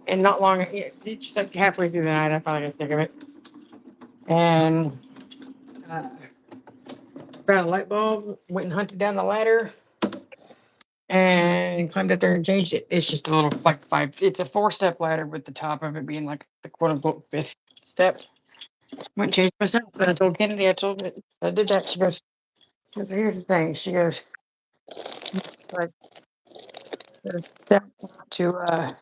and not long. It's like halfway through the night, I finally got sick of it, and found a light bulb. Went and hunted down the ladder, and climbed up there and changed it. It's just a little like five. It's a 4-step ladder with the top of it being like the quote unquote fifth step. Went and changed myself. And I told Kennedy, I did that. She goes, here's the thing. She goes, like, step to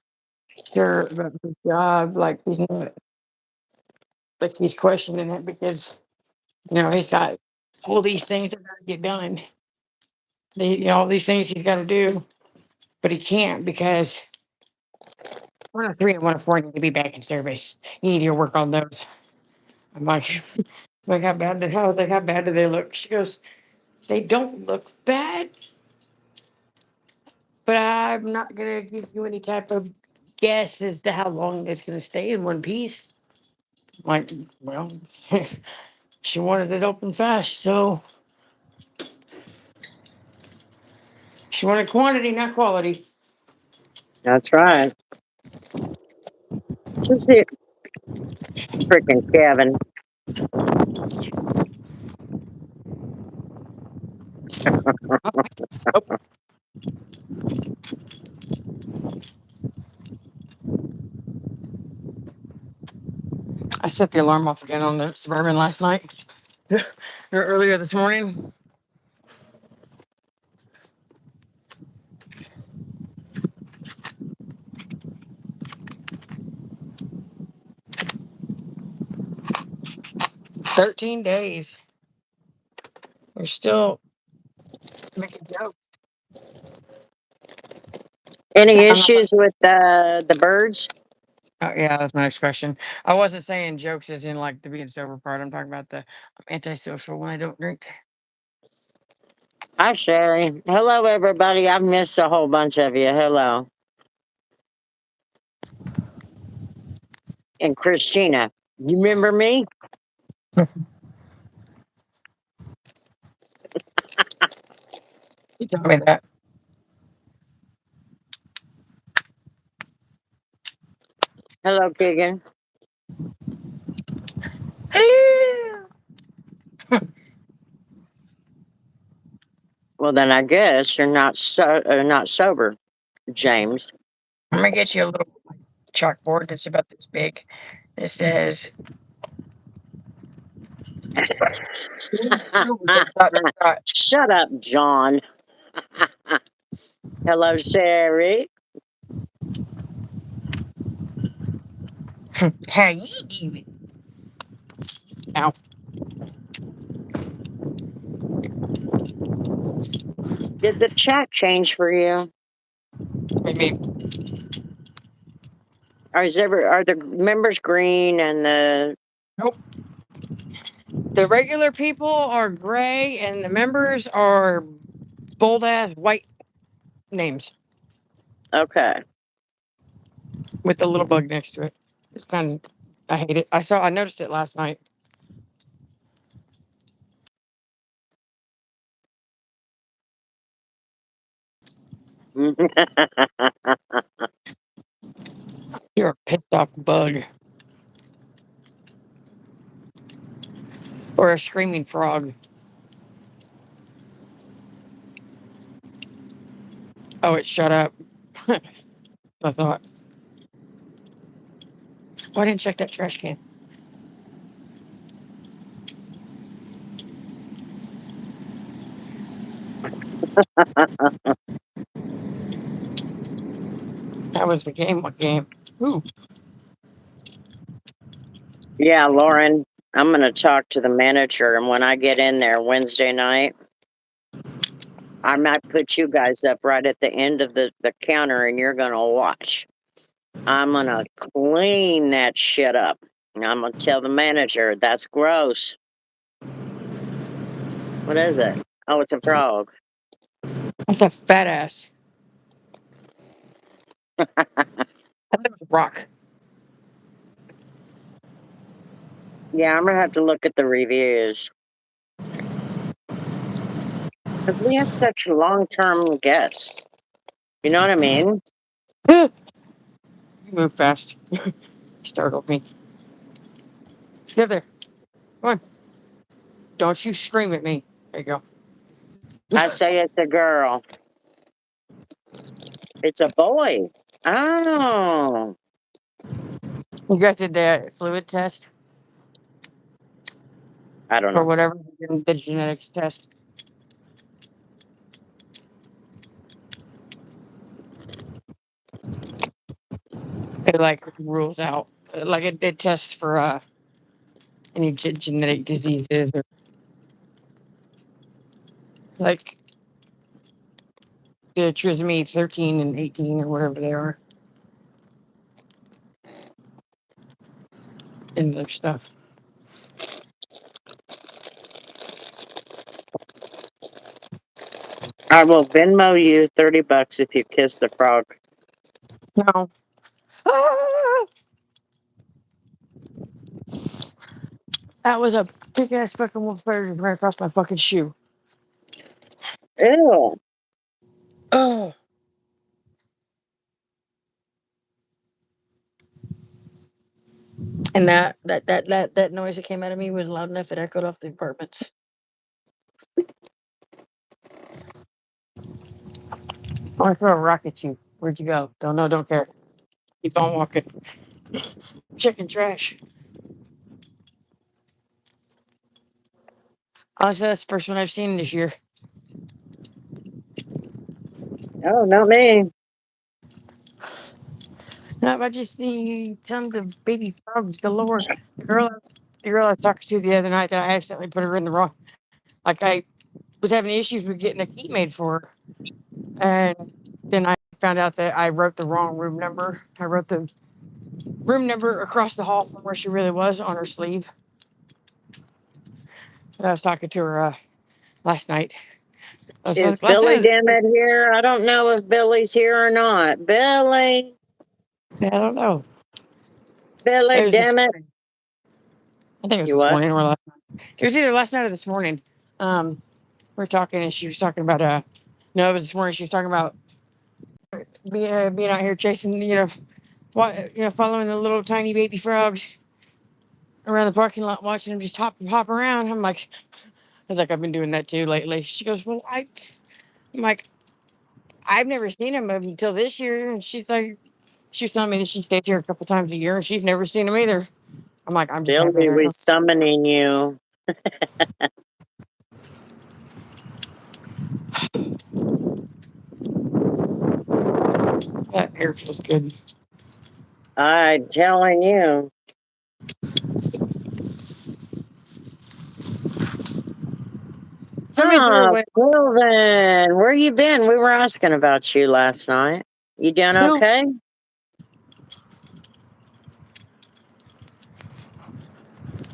sure about the job, like he's not, like he's questioning it because he's got all these things that got to get done. All these things he's got to do, but he can't because 103 and 104 need to be back in service. You need to work on those. I'm like, how bad do they look? She goes, they don't look bad, but I'm not gonna give you any type of guess as to how long it's gonna stay in one piece. I'm like, well, she wanted it open fast, so she wanted quantity, not quality. That's right. Just it. Freaking Kevin. Oh, I set the alarm off again on the Suburban last night, or earlier this morning. $13. We're still making jokes. Any I'm not. issues with the birds? Oh, yeah, that's my next question. I wasn't saying jokes as in like the being sober part. I'm talking about the antisocial when I don't drink. Hi, Sherry. Hello, everybody. I've missed a whole bunch of you. Hello. And Christina. You remember me? You told me that. Hello, Keegan. Well, then I guess you're not sober, James. I'm gonna get you a little chalkboard that's about this big. It says dot, dot, dot. Shut up, John. Hello, Sherry. How you doing? Ow. Did the chat change for you? Maybe. Are the members green and the Nope. The regular people are gray and the members are bold ass white names okay? with the little bug next to it. It's kind of, I hate it. I noticed it last night. You're a pissed off bug. Or a screaming frog. Oh, it shut up. I thought. Why didn't check that trash can? That was the game. What game? Ooh. Yeah, Lauren, I'm going to talk to the manager, and when I get in there Wednesday night, I might put you guys up right at the end of the counter, and you're going to watch. I'm going to clean that shit up. And I'm going to tell the manager, that's gross. What is it? Oh, it's a frog. That's a fat ass. I think it was a rock. Yeah, I'm going to have to look at the reviews. Because we have such long-term guests. You know what I mean? You move fast. Startled me. Get there. Come on. Don't you scream at me. There you go. I say it's a girl. It's a boy. Oh. You guys did the fluid test I don't or know. whatever, the genetics test. It like rules out, like it tests for any genetic diseases or like the trisomy 13 and 18 or whatever they are in their stuff. I will Venmo you $30 if you kiss the frog. No. Ah! That was a big ass fucking wolf spider right across my fucking shoe. Ew. Oh. And that noise that came out of me was loud enough it echoed off the apartments. I want to throw a rock at you. Where'd you go? Don't know, don't care. Keep on walking. Chicken trash. Honestly, that's the first one I've seen this year. Oh, not me. No, I just see tons of baby frogs galore. The girl I was talking to the other night that I accidentally put her in the wrong. Like I was having issues with getting a key made for her, and then I found out that I wrote the wrong room number. I wrote the room number across the hall from where she really was on her sleeve. And I was talking to her last night. I was Is like, last Billy night, Dammit here? I don't know if Billy's here or not. Billy. I don't know. Billy It was this Dammit. morning. I think it was You this what? morning or last night. It was either last night or this morning. We were talking, and she was talking about no, it was this morning. She was talking about being out here chasing, following the little tiny baby frogs around the parking lot, watching them just hop around. I was like, I've been doing that too lately. She goes, well, I'm like, I've never seen them until this year, and she was telling me that she stays here a couple times a year, and she's never seen them either. I'm like, I'm just happy Billy, there. we're summoning you. That air feels good. I'm telling you. Somebody threw Oh, away Quilvin, where you been? We were asking about you last night. You doing Who? okay?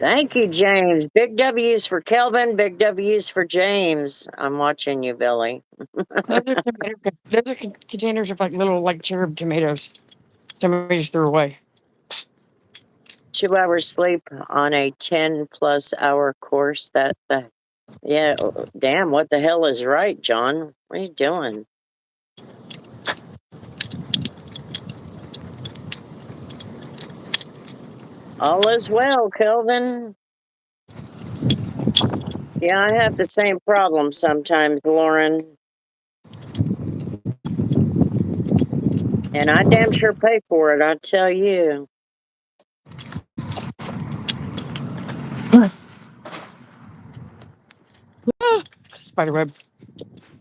Thank you, James. Big W's for Kelvin, big W's for James. I'm watching you, Billy. Those are containers of like little like cherub tomatoes. Somebody just threw away. 2 hours sleep on a 10+ hour course. Yeah, damn, what the hell is right, John? What are you doing? All is well, Kelvin. Yeah, I have the same problem sometimes, Lauren. And I damn sure pay for it, I tell you. Spiderweb.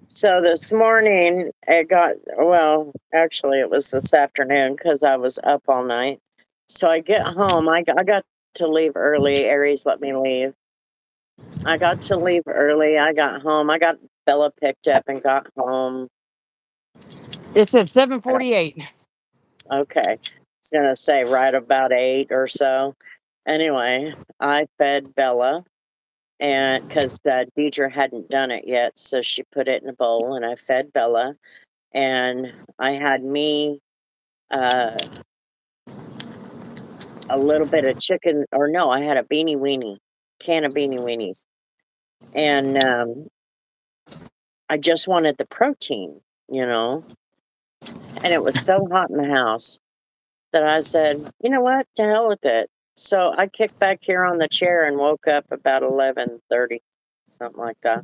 So this morning it got, well, actually it was this afternoon because I was up all night. So I get home. I got to leave early. Aries let me leave. I got to leave early. I got home. I got Bella picked up and got home. It said 7:48. Okay. I was going to say right about 8 or so. Anyway, I fed Bella and because Deidre hadn't done it yet. So she put it in a bowl and I fed Bella. And I had me a little bit of chicken, or no, I had a beanie weenie, can of beanie weenies. And I just wanted the protein, you know. And it was so hot in the house that I said, you know what, to hell with it. So I kicked back here on the chair and woke up about 11:30, something like that.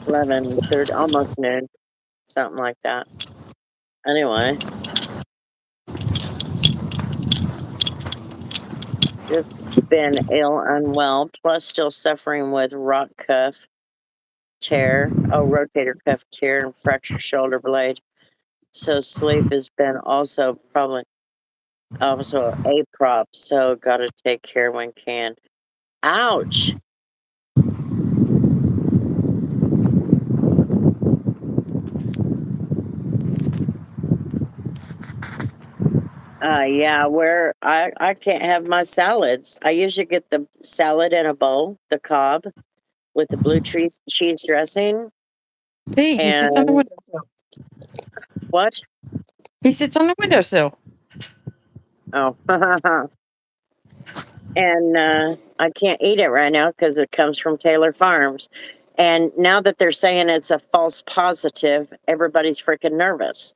11:30, almost noon, something like that. Anyway, just been ill, unwell, plus still suffering with rock cuff tear, rotator cuff tear and fractured shoulder blade. So sleep has been also probably also a prop. So got to take care when can. Ouch. Yeah, where I can't have my salads. I usually get the salad in a bowl, the Cobb with the blue cheese dressing. See, he sits on the And windowsill. what? He sits on the windowsill. Oh, and I can't eat it right now because it comes from Taylor Farms. And now that they're saying it's a false positive, everybody's freaking nervous.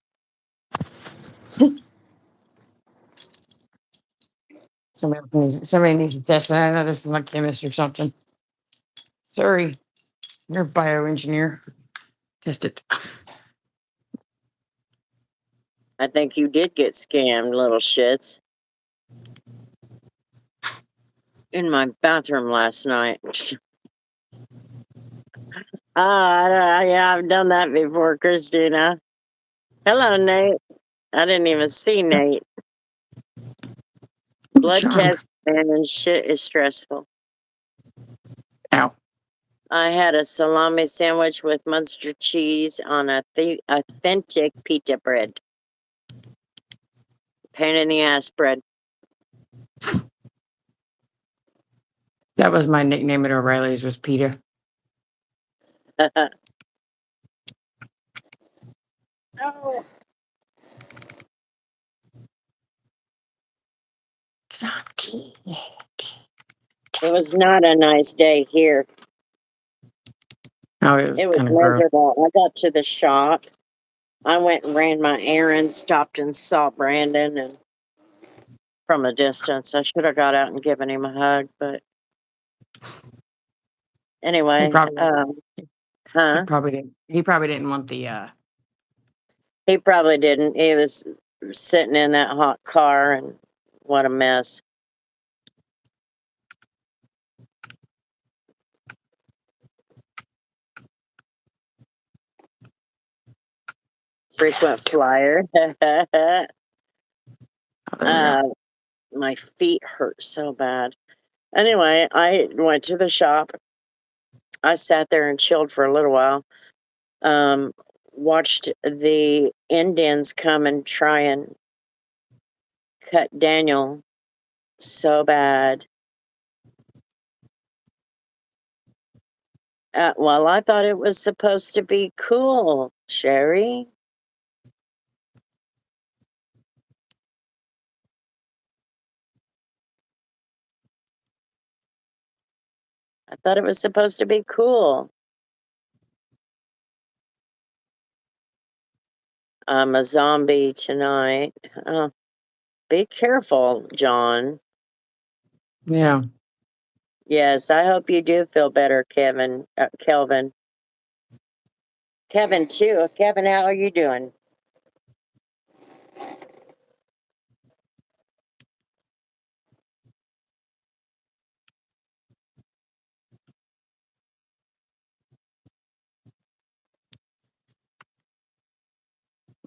Somebody needs to test that. I know this is my chemist or something. Sorry, you're a bioengineer. Test it. I think you did get scammed, little shits. In my bathroom last night. Yeah, I've done that before, Christina. Hello, Nate. I didn't even see Nate. Blood Charm. test, man, and shit is stressful. Ow. I had a salami sandwich with Munster cheese on authentic pita bread. Pain in the ass bread. That was my nickname at O'Reilly's, was Peta. No. Zombie. It was not a nice day here. Oh, it was It was kind of gross. miserable. I got to the shop. I went and ran my errands, stopped and saw Brandon, and from a distance. I should have got out and given him a hug, but He anyway, probably, he huh? probably didn't. He probably didn't want the. He probably didn't. He was sitting in that hot car, and what a mess. Frequent flyer. Oh, there we go. My feet hurt so bad. Anyway, I went to the shop. I sat there and chilled for a little while. Um, Watched the Indians come and try and cut Daniel so bad. Well, I thought it was supposed to be cool, Sherry. I thought it was supposed to be cool. I'm a zombie tonight. Oh, be careful, John. Yeah. Yes, I hope you do feel better, Kelvin. Kevin, too. Kevin, how are you doing?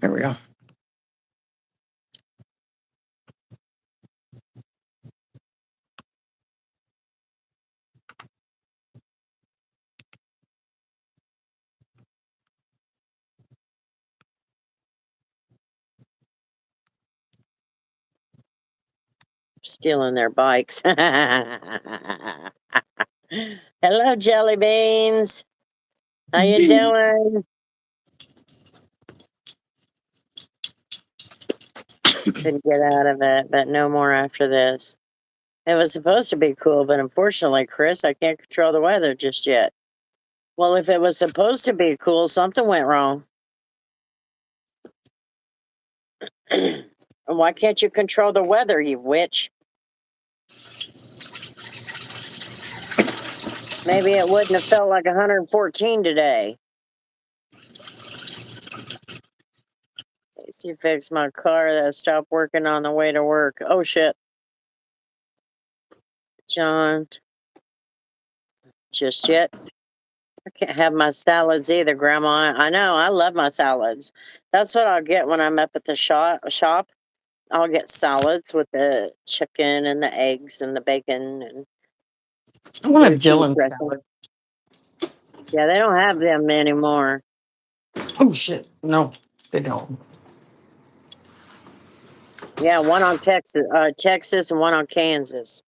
There we go. Stealing their bikes. Hello, jelly beans. How you doing? Couldn't get out of it, but no more after this. It was supposed to be cool, but unfortunately, Chris, I can't control the weather just yet. Well, if it was supposed to be cool, something went wrong. Why can't you control the weather, you witch? Maybe it wouldn't have felt like 114 today. AC fixed my car that stopped working on the way to work. Oh shit. John, just yet. I can't have my salads either, Grandma. I know, I love my salads. That's what I'll get when I'm up at the shop. I'll get salads with the chicken and the eggs and the bacon and I want a blue cheese Dylan dressing. salad. Yeah, they don't have them anymore. Oh shit. No, they don't. Yeah, one on Texas and one on Kansas.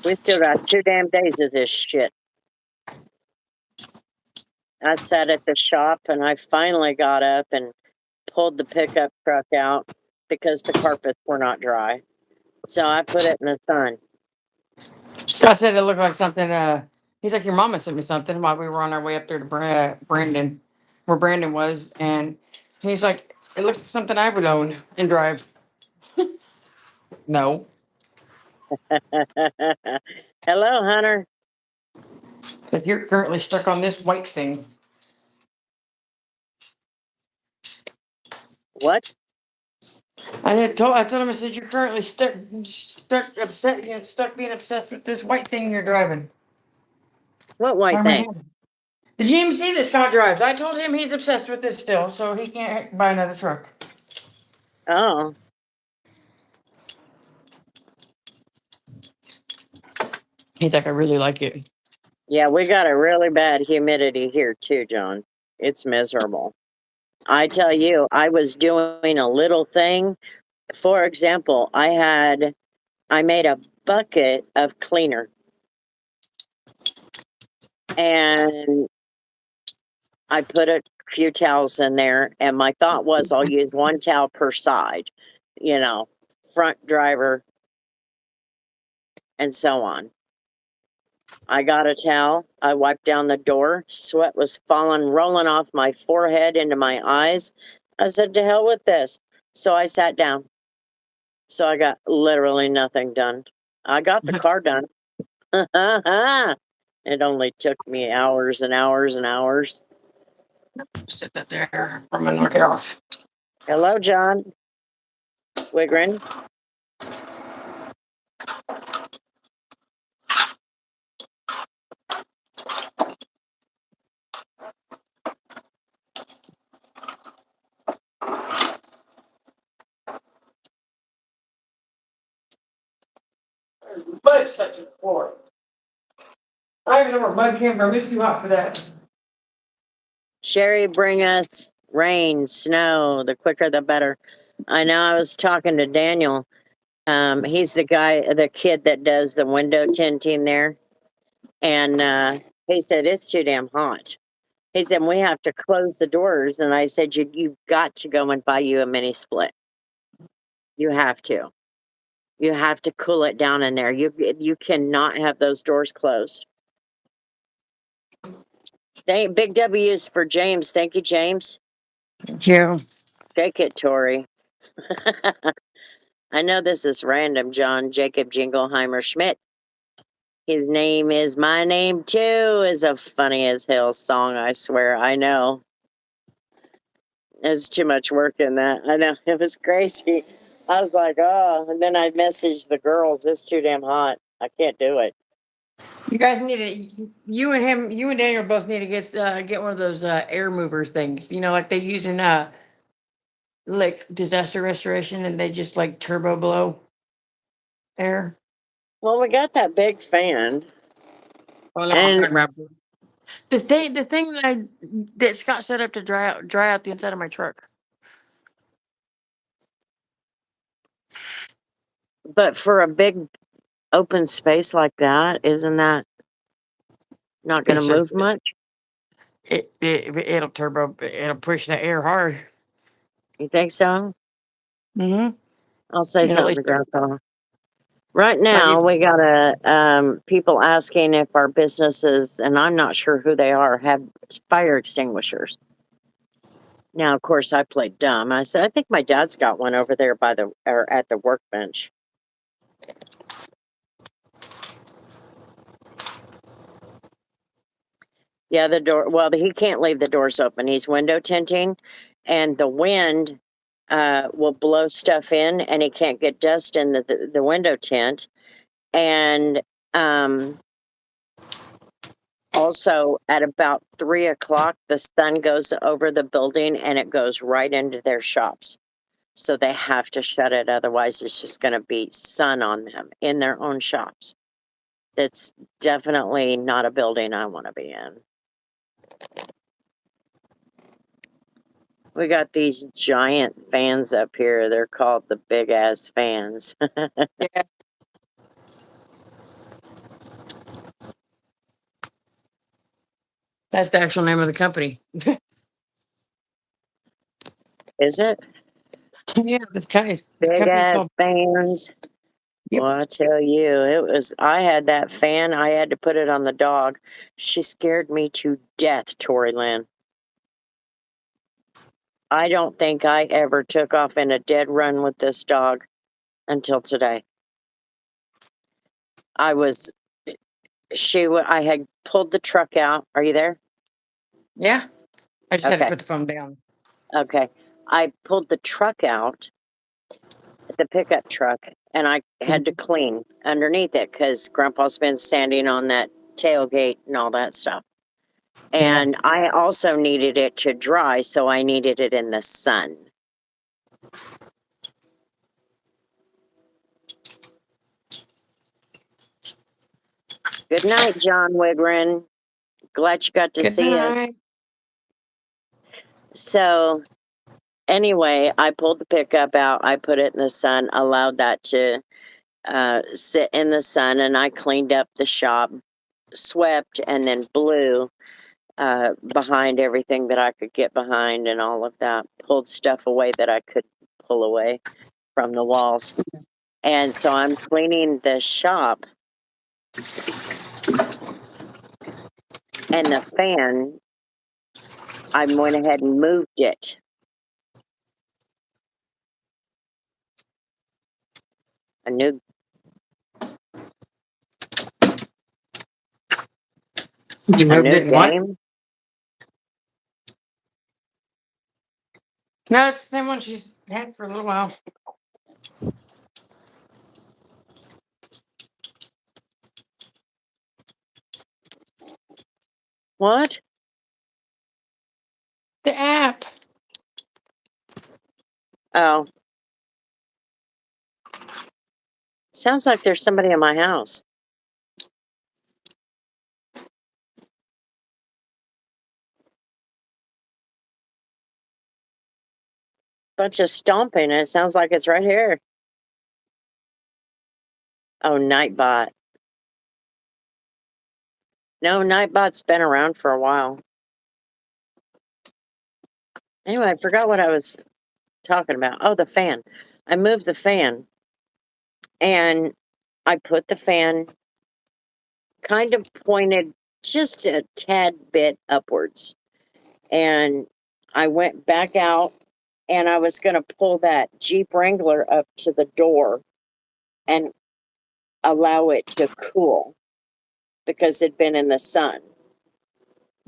We still got 2 damn days of this shit. I sat at the shop and I finally got up and pulled the pickup truck out because the carpets were not dry. So I put it in the sun. Scott said it looked like something. He's like, your mama sent me something while we were on our way up there to Brandon, where Brandon was, and he's like, it looks like something I would own and drive. No, Hello, Hunter. but you're currently stuck on this white thing. What? I told him, I said, you're currently stuck being obsessed with this white thing you're driving. What white By my thing? hand. The GMC that Scott drives. I told him he's obsessed with this still, so he can't buy another truck. Oh, He's like, I really like it. yeah, we got a really bad humidity here too, John. It's miserable. I tell you, I was doing a little thing. For example, I made a bucket of cleaner and I put a few towels in there, and my thought was I'll use one towel per side, you know, front driver and so on. I got a towel, I wiped down the door, sweat was falling, rolling off my forehead into my eyes. I said, to hell with this. So I sat down. So I got literally nothing done. I got the car done. It only took me hours and hours and hours. Sit that there. I'm gonna knock it off. Hello, John Wigrin. Mud stuck to the floor. I even know where mud came from. It's too hot for that. Sherry, bring us rain, snow. The quicker, the better. I know. I was talking to Daniel. He's the kid that does the window tinting there, and he said it's too damn hot. He said we have to close the doors, and I said you've got to go and buy you a mini split. You have to. You have to cool it down in there. You cannot have those doors closed. Big W's for James. Thank you, James. Thank you. Shake it, Tori. I know this is random, John Jacob Jingleheimer Schmidt. His name is My Name Too is a funny as hell song, I swear. I know. There's too much work in that. I know. It was crazy. I was like, oh, and then I messaged the girls, it's too damn hot. I can't do it. You guys need to. You and him. You and Daniel both need to get one of those air movers things. You know, like they use in like disaster restoration, and they just like turbo blow air. Well, we got that big fan. Oh, no, I'm And talking about the thing that Scott set up to dry out the inside of my truck. but for a big open space like that, isn't that not gonna It's just move much? it'll push the air hard. You think so? Mm-hmm. I'll say You know, at something least to Grandpa. Right like now, it, we got people asking if our businesses, and I'm not sure who they are, have fire extinguishers. Now, of course, I played dumb. I said, I think my dad's got one over there or at the workbench. Yeah, the door. Well, he can't leave the doors open. He's window tinting, and the wind will blow stuff in, and he can't get dust in the window tint. And also, at about 3 o'clock, the sun goes over the building and it goes right into their shops. So they have to shut it. Otherwise, it's just going to be sun on them in their own shops. That's definitely not a building I want to be in. We got these giant fans up here. They're called the big ass fans. yeah, that's the actual name of the company. Is it? Yeah, the Big company's ass called. fans. Yep. Well, I tell you, I had that fan. I had to put it on the dog. She scared me to death, Tori Lynn. I don't think I ever took off in a dead run with this dog until today. I was, I had pulled the truck out. Are you there? Yeah, I just had to Okay. put the phone down. Okay. I pulled the truck out, the pickup truck, and I had to clean underneath it because Grandpa's been standing on that tailgate and all that stuff. Yeah. And I also needed it to dry, so I needed it in the sun. Good night, John Wigrin. Glad you got to Good see us. night. So, anyway, I pulled the pickup out, I put it in the sun, allowed that to sit in the sun, and I cleaned up the shop, swept, and then blew behind everything that I could get behind and all of that. Pulled stuff away that I could pull away from the walls. And so I'm cleaning the shop, and the fan, I went ahead and moved it. A new You a moved new it in what? game. No, it's the same one she's had for a little while. What? The app. Oh, sounds like there's somebody in my house. Bunch of stomping. It sounds like it's right here. Oh, Nightbot. No, Nightbot's been around for a while. Anyway, I forgot what I was talking about. Oh, the fan. I moved the fan and I put the fan kind of pointed just a tad bit upwards. And I went back out and I was going to pull that Jeep Wrangler up to the door and allow it to cool because it'd been in the sun.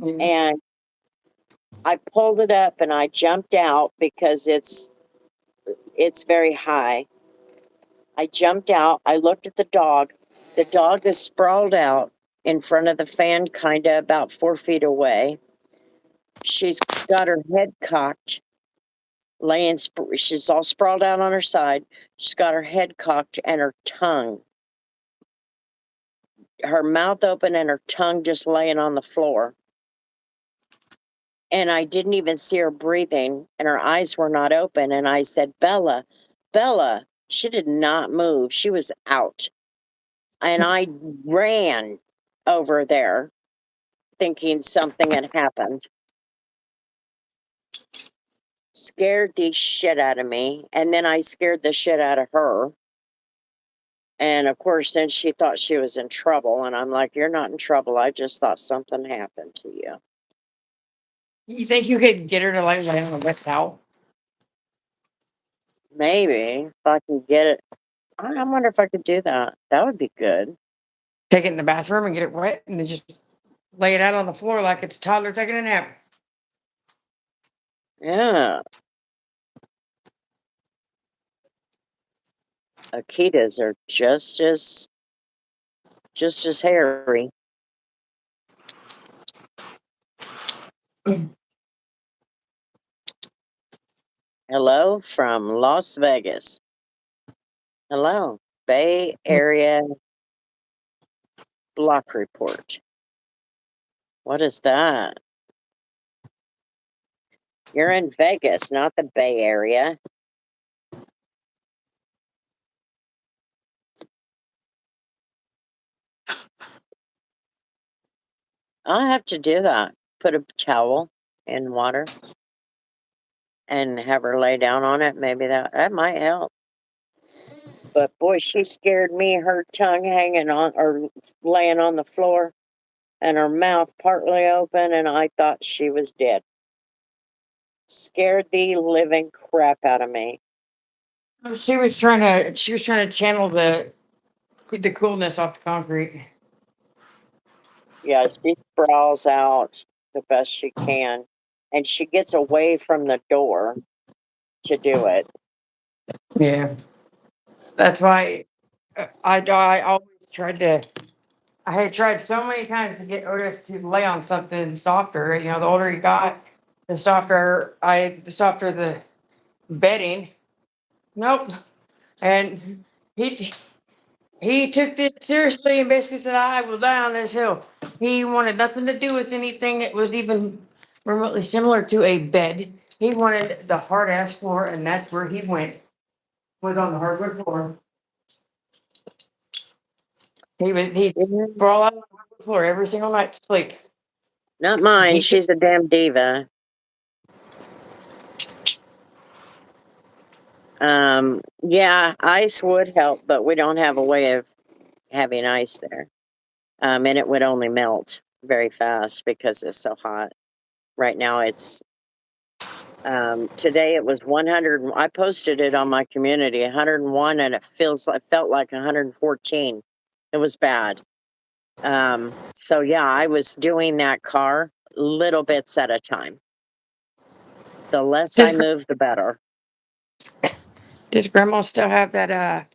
Mhm. And I pulled it up and I jumped out because it's very high. I jumped out, I looked at the dog. The dog is sprawled out in front of the fan, kind of about 4 feet away. She's got her head cocked, she's all sprawled out on her side. She's got her head cocked and her mouth open and her tongue just laying on the floor. And I didn't even see her breathing and her eyes were not open. And I said, Bella, Bella. She did not move. She was out. And I ran over there thinking something had happened. Scared the shit out of me. And then I scared the shit out of her. And of course, then she thought she was in trouble. And I'm like, you're not in trouble. I just thought something happened to you. You think you could get her to like lay on a wet towel? Maybe if I can get it. I wonder if I could do that. That would be good. Take it in the bathroom and get it wet, and then just lay it out on the floor like it's a toddler taking a nap. Yeah. Akitas are just as hairy. Hello from Las Vegas. Hello, Bay Area Block Report. What is that? You're in Vegas, not the Bay Area. I'll have to do that. Put a towel in water and have her lay down on it. Maybe that might help. But boy, she scared me. Her tongue hanging on or laying on the floor and her mouth partly open, and I thought she was dead. Scared the living crap out of me. She was trying to channel the coolness off the concrete. Yeah, she sprawls out the best she can, and she gets away from the door to do it. Yeah, that's why I always tried to. I had tried so many times to get Otis to lay on something softer. You know, the older he got, the softer the bedding. Nope. And he he took it seriously and basically said, "I will die on this hill." He wanted nothing to do with anything that was even remotely similar to a bed. He wanted the hard ass floor, and that's where he went. Was on the hardwood floor. He Mhm. sprawled out on the hardwood floor every single night to sleep. Not mine. He She's a damn diva. Yeah, ice would help, but we don't have a way of having ice there. And it would only melt very fast because it's so hot. Right now it's today it was 100. I posted it on my community, 101, and it felt like 114. It was bad. So yeah, I was doing that car little bits at a time. The less I Does move, the better. does grandma still have that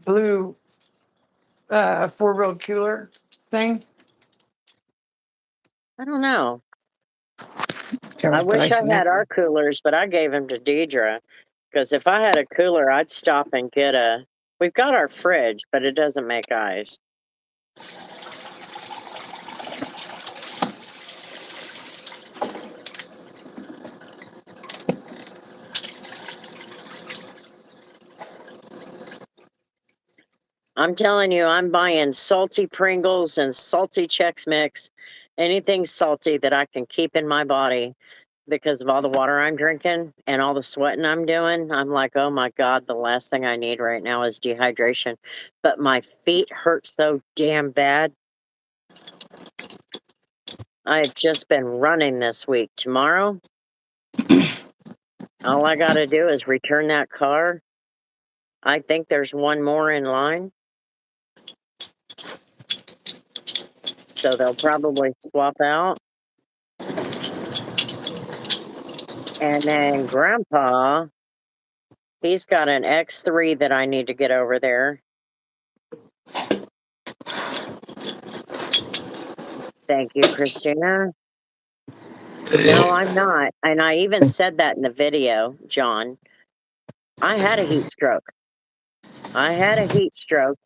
blue 4-wheel cooler thing? I don't know. She I always put wish ice I in that. had our coolers, but I gave them to Deidre because if I had a cooler, I'd stop and get a. We've got our fridge, but it doesn't make ice. I'm telling you, I'm buying salty Pringles and salty Chex Mix, anything salty that I can keep in my body because of all the water I'm drinking and all the sweating I'm doing. I'm like, oh my God, the last thing I need right now is dehydration. But my feet hurt so damn bad. I've just been running this week. Tomorrow, all I got to do is return that car. I think there's one more in line. So they'll probably swap out. And then Grandpa, he's got an X3 that I need to get over there. Thank you, Christina. No, I'm not. And I even said that in the video, John. I had a heat stroke. I had a heat stroke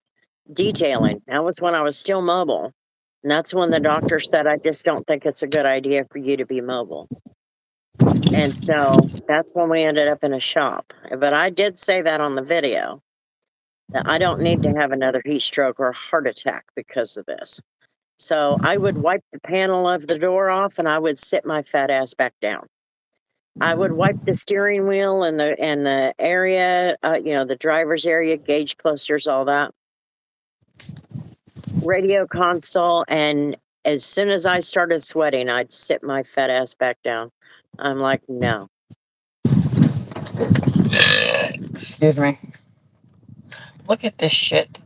detailing. That was when I was still mobile. And that's when the doctor said, I just don't think it's a good idea for you to be mobile. And so that's when we ended up in a shop. But I did say that on the video, that I don't need to have another heat stroke or heart attack because of this. So I would wipe the panel of the door off and I would sit my fat ass back down. I would wipe the steering wheel and the area, the driver's area, gauge clusters, all that. Radio console, and as soon as I started sweating, I'd sit my fat ass back down. I'm like, no. Excuse me. Look at this shit.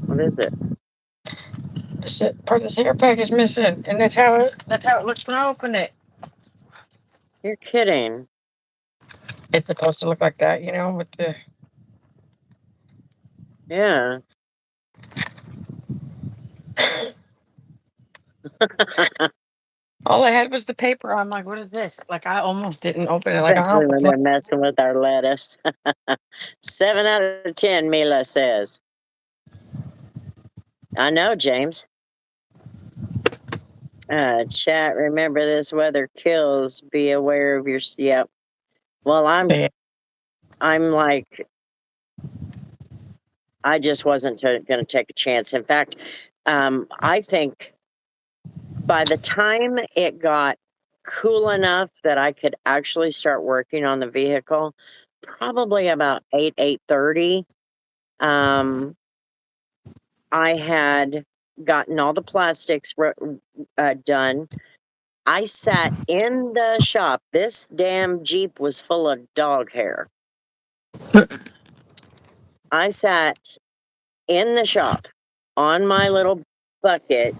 What is it? Part of the cigarette pack is missing, and that's how it looks when I open it. You're kidding. It's supposed to look like that, with the. Yeah. All I had was the paper. I'm like, what is this? Like, I almost didn't open it. Like, I Especially when almost they're messing with our lettuce. 7 out of 10, Mila says. I know, James. Chat, remember this weather kills. Be aware of your. Yep. Well, I'm like, I just wasn't going to take a chance. In fact, I think by the time it got cool enough that I could actually start working on the vehicle, probably about 8:30, I had gotten all the plastics done. I sat in the shop. This damn Jeep was full of dog hair. I sat in the shop on my little bucket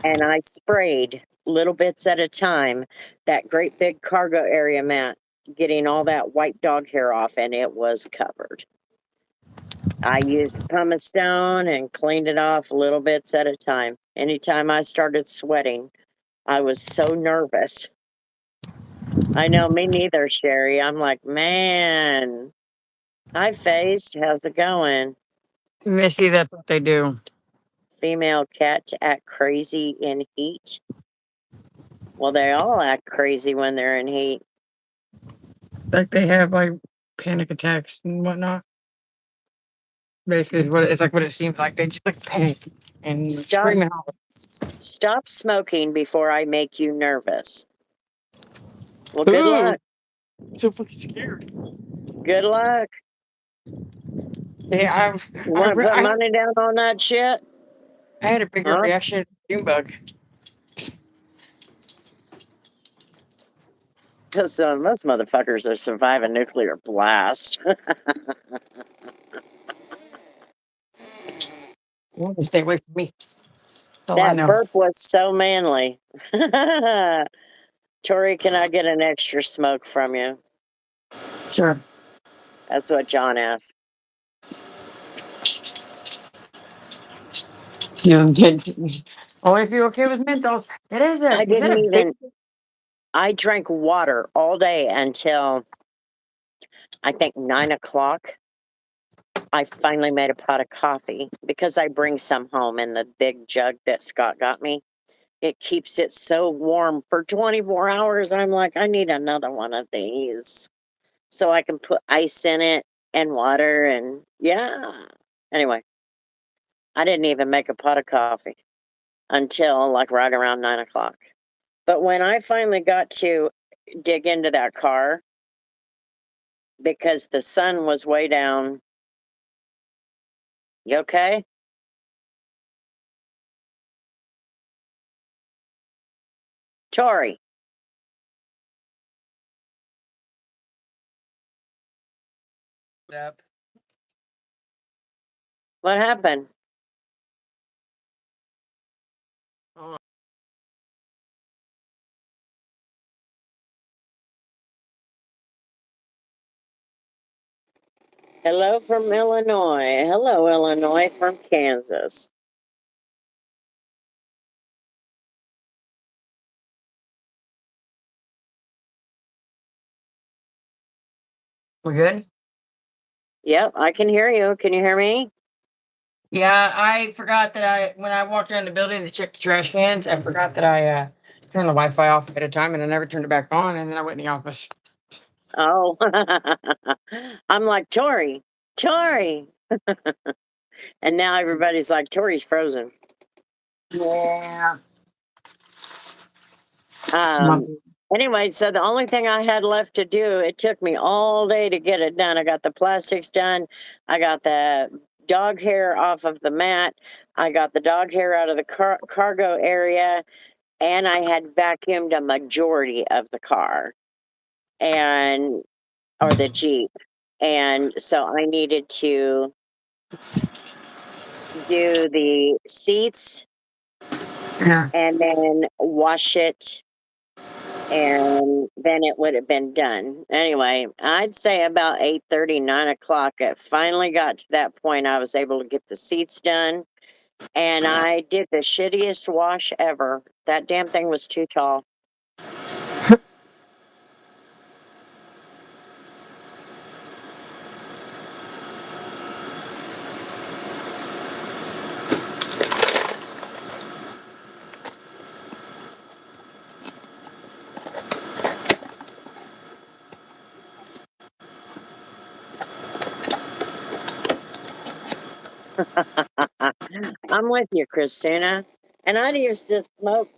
and I sprayed little bits at a time that great big cargo area mat, getting all that white dog hair off, and it was covered. I used pumice stone and cleaned it off little bits at a time. Anytime I started sweating, I was so nervous. I know, me neither, Sherry. I'm like, man. Hi, Faced. How's it going? Missy, that's what they do. Female cat to act crazy in heat. Well, they all act crazy when they're in heat. Like, they have, like, panic attacks and whatnot. Basically, it's like what it seems like. They just, like, panic and scream and holler. Stop smoking before I make you nervous. Well, good luck. I'm so fucking scared. Good luck. Yeah, You want to put money down on that shit? I had a bigger reaction to Junebug. Because most motherfuckers are surviving nuclear blast. Stay away from me. That burp was so manly. Tori, can I get an extra smoke from you? Sure. That's what John asked. Only if you're okay with Mentos. It is I didn't even. I drank water all day until I think 9 o'clock. I finally made a pot of coffee because I bring some home in the big jug that Scott got me. It keeps it so warm for 24 hours. I'm like, I need another one of these so I can put ice in it and water. And yeah. Anyway, I didn't even make a pot of coffee until like right around 9 o'clock. But when I finally got to dig into that car, because the sun was way down You okay? Tori. Yep. What happened? Oh, Hello from Illinois. Hello, Illinois from Kansas. we good? Yep, I can hear you. Can you hear me? Yeah, I forgot that when I walked around the building to check the trash cans, I forgot that I turned the Wi-Fi off at a time, and I never turned it back on, and then I went in the office. Oh, I'm like, Tori, Tori. And now everybody's like, Tori's frozen. Yeah. Um, anyway, so the only thing I had left to do, it took me all day to get it done. I got the plastics done. I got the dog hair off of the mat. I got the dog hair out of the cargo area. And I had vacuumed a majority of the car or the Jeep. And so I needed to do the seats Yeah. and then wash it, and then it would have been done. Anyway, I'd say about 8:30, 9 o'clock, it finally got to that point. I was able to get the seats done, and I did the shittiest wash ever. That damn thing was too tall. I'm with you, Christina. And I used to smoke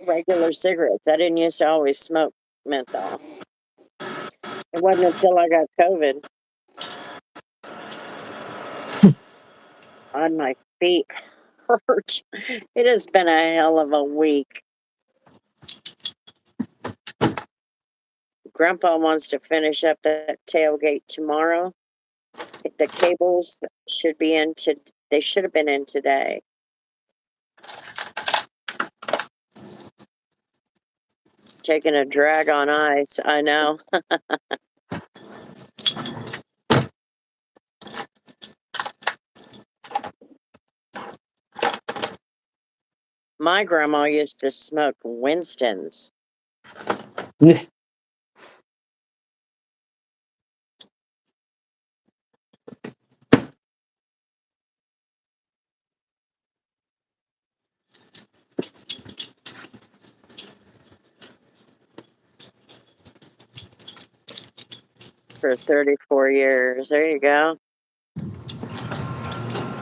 regular cigarettes. I didn't used to always smoke menthol. It wasn't until I got COVID on my feet hurt. It has been a hell of a week. Grandpa wants to finish up that tailgate tomorrow. The cables should be they should have been in today. Taking a drag on ice, I know. My grandma used to smoke Winston's. Yeah. For 34 years. There you go.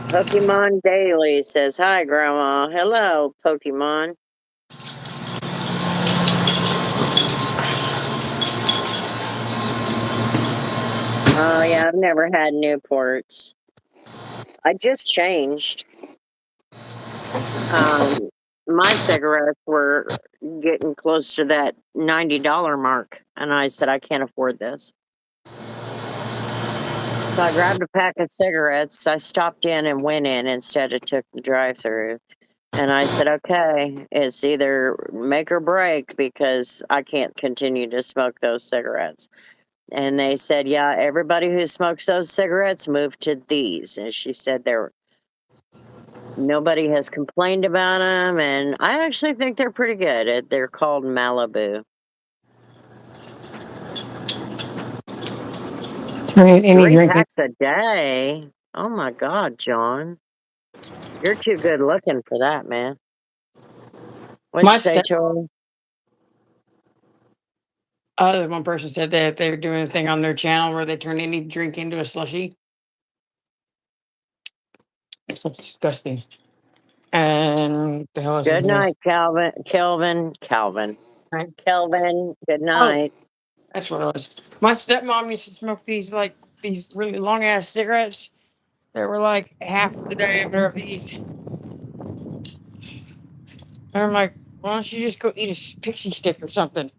Pokemon Daily says, hi, Grandma. Hello, Pokemon. Oh, yeah, I've never had Newports. I just changed. My cigarettes were getting close to that $90 mark, and I said, I can't afford this. So I grabbed a pack of cigarettes. I stopped in and went in instead of took the drive-through. And I said, okay, it's either make or break because I can't continue to smoke those cigarettes. And they said, yeah, everybody who smokes those cigarettes moved to these. And she said nobody has complained about them. And I actually think they're pretty good. They're called Malibu. Any 3 drinking? packs a day. Oh my God, John. You're too good looking for that, man. What'd My you say, step, Tori? one person said that they're doing a thing on their channel where they turn any drink into a slushy. It's disgusting. And the hell is Good it? night, Calvin. Right? Kelvin, good Oh, night. that's what it was. My stepmom used to smoke these really long ass cigarettes, They were like half the diameter of these. And I'm like, why don't you just go eat a pixie stick or something?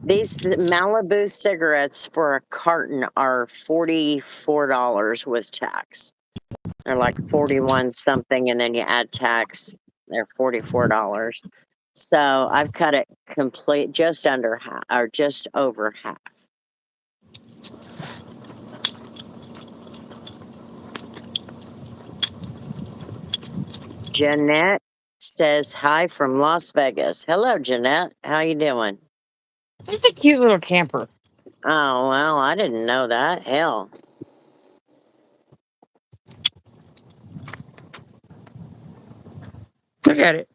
These Malibu cigarettes for a carton are $44 with tax. They're like 41 something, and then you add tax, they're $44. So I've cut it complete, just under half, or just over half. Jeanette says hi from Las Vegas. Hello, Jeanette. How you doing? It's a cute little camper. Oh, well, I didn't know that. Hell. Look at it.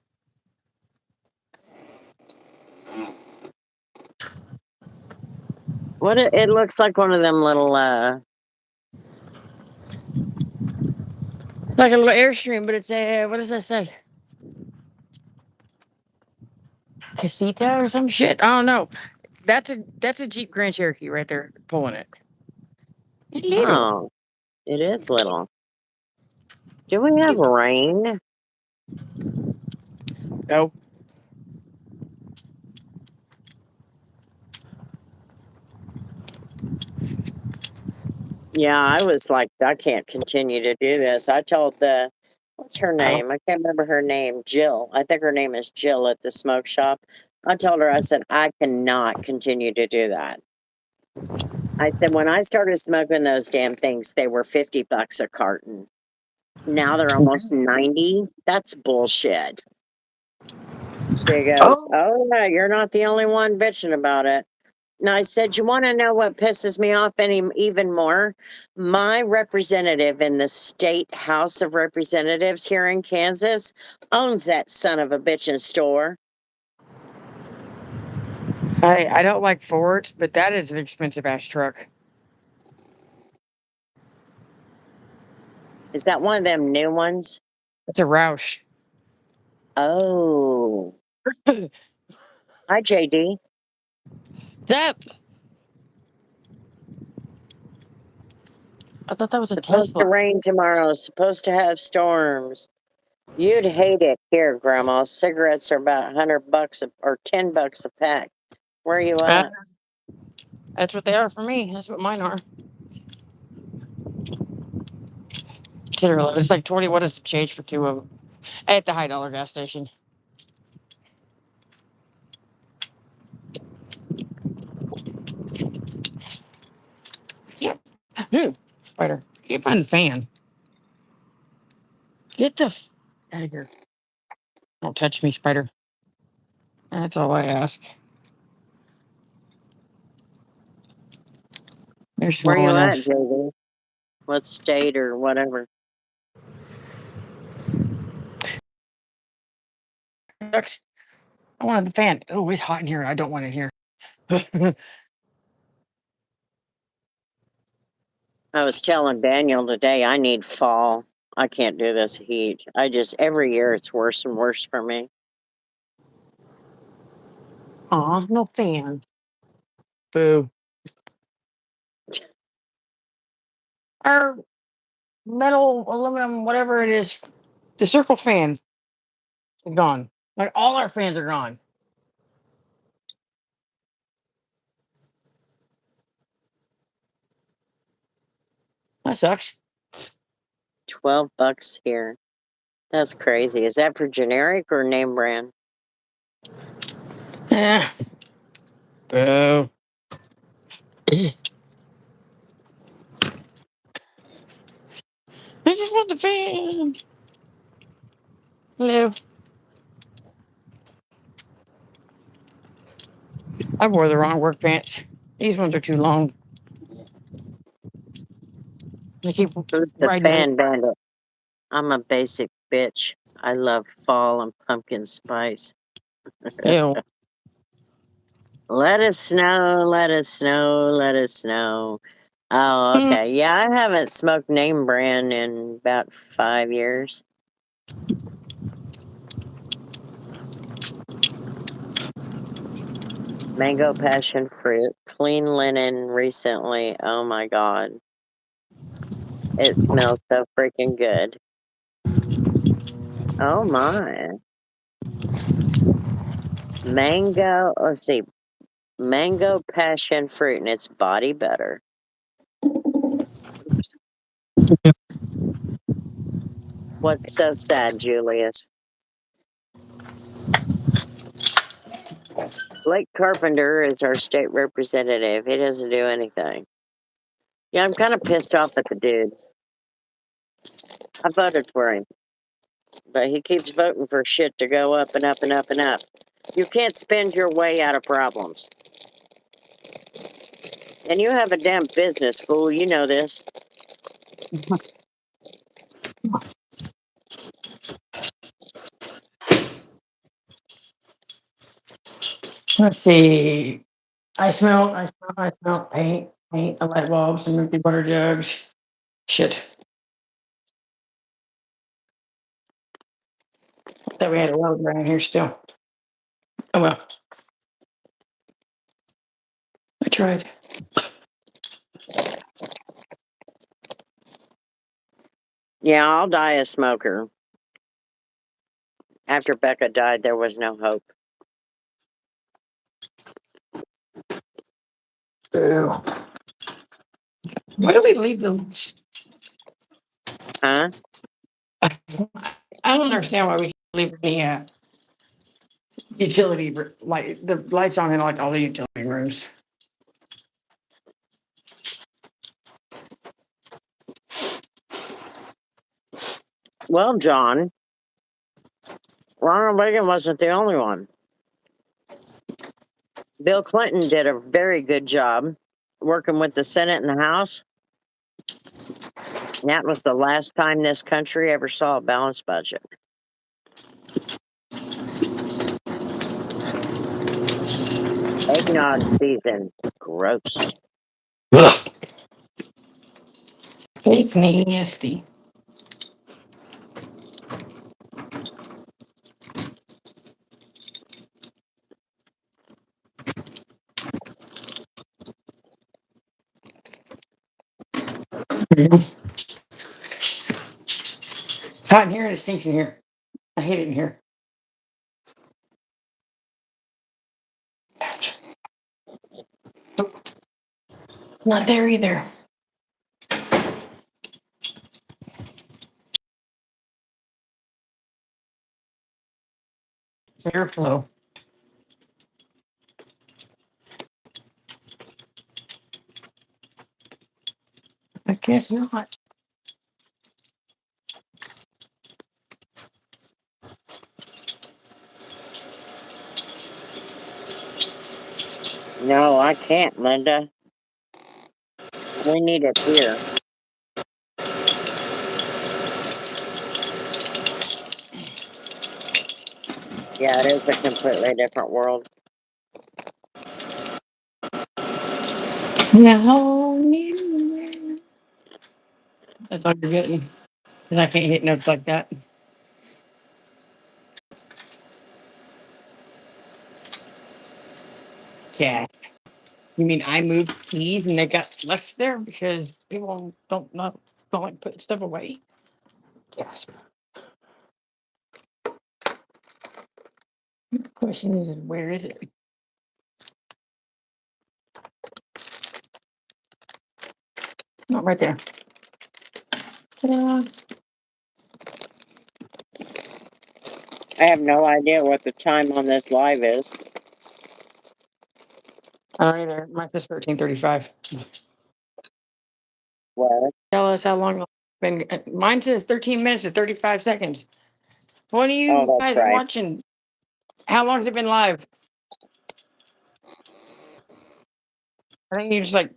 What it looks like one of them little Like a little Airstream, but it's a, what does that say? Casita or some shit? I don't know. That's a Jeep Grand Cherokee right there pulling it. It's little. Oh, it is little. Do we have rain? No. Yeah, I was like, I can't continue to do this. I told what's her name? I can't remember her name. Jill. I think her name is Jill at the smoke shop. I told her, I said, I cannot continue to do that. I said, when I started smoking those damn things, they were $50 a carton. Now they're almost 90. That's bullshit. She goes, oh, yeah, you're not the only one bitching about it. And I said, you want to know what pisses me off even more? My representative in the state House of Representatives here in Kansas owns that son of a bitchin' store. I don't like Fords, but that is an expensive ass truck. Is that one of them new ones? It's a Roush. Oh. Hi, JD. That. I thought that was a Supposed to Tesla. rain tomorrow. Supposed to have storms. You'd hate it here, Grandma. Cigarettes are about $100 or $10 a pack. Where are you at? That's what they are for me. That's what mine are. It's like 20. What is the change for two of them at the high dollar gas station? Yeah. Spider, get behind the fan. Get the out of here. Don't touch me, Spider. That's all I ask. They're Where small you enough. at, JD? What state or whatever? I wanted the fan. Oh, it's hot in here. I don't want it here. I was telling Daniel today I need fall. I can't do this heat. Every year it's worse and worse for me. Aw, no fan. Boo. Our metal, aluminum, whatever it is, the circle fan is gone. Like all our fans are gone. That sucks. $12 here. That's crazy. Is that for generic or name brand? Yeah. Boo. I just want the fan. Hello. I wore the wrong work pants. These ones are too long. They keep Who's the riding. fan bandit? I'm a basic bitch. I love fall and pumpkin spice. Ew. Let us snow, let us snow, let us snow. Oh, okay. Yeah, I haven't smoked name brand in about 5 years. Mango passion fruit. Clean linen recently. Oh my god. It smells so freaking good. Oh my. Mango, let's see. Mango passion fruit and it's body butter. Oops. What's so sad, Julius? Blake Carpenter is our state representative. He doesn't do anything. Yeah, I'm kind of pissed off at the dude. I voted for him, but he keeps voting for shit to go up and up and up and up. You can't spend your way out of problems. And you have a damn business, fool. You know this. Let's see. I smell paint, the light bulbs, and empty butter jugs. Shit. Thought we had a load around here still. Oh well. I tried. Yeah, I'll die a smoker. After Becca died, there was no hope. Ew. Why do we leave the? Huh? I don't understand why we leave the utility light, the lights on in like all the utility rooms. Well, John, Ronald Reagan wasn't the only one. Bill Clinton did a very good job working with the Senate and the House. That was the last time this country ever saw a balanced budget. Eggnog season. Gross. Ugh. It's nasty. It's hot in here and it stinks in here. I hate it in here. Not there either. Airflow. I guess not. No, I can't, Linda. We need it here. Yeah, it is a completely different world. No. That's all you're getting. And I can't hit notes like that. Yeah. You mean I moved keys and they got left there because people don't like putting stuff away? Gasp. The question is where is it? Not right there. Ta-da. I have no idea what the time on this live is. I don't either. Mine says 13:35. What? Tell us how long it's been. Mine says 13 minutes and 35 seconds. What are you Oh, guys that's right. watching? How long has it been live? I think you just like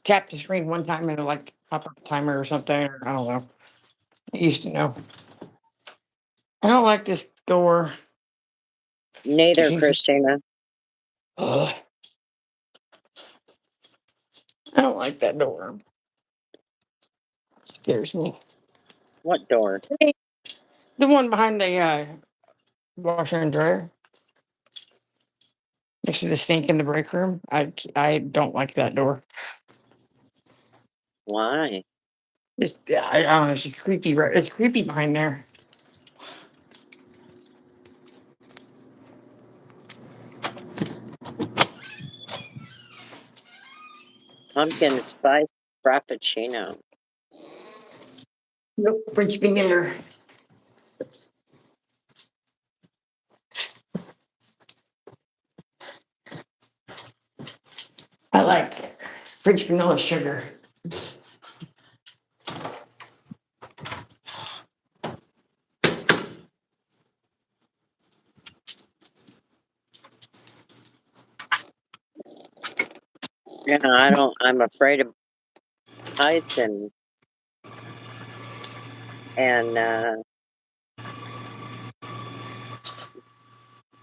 tap the screen one time and it'll like pop up a timer or something. Or I don't know. I used to know. I don't like this door. Neither, Seems- Christina. Ugh. I don't like that door. It scares me. What door? The one behind the washer and dryer. next to the sink in the break room. I don't like that door. Why? I don't know. It's just creepy. Right? It's creepy behind there. Pumpkin spice frappuccino. Nope. French beginner. I like French vanilla sugar. Yeah, I'm afraid of heights and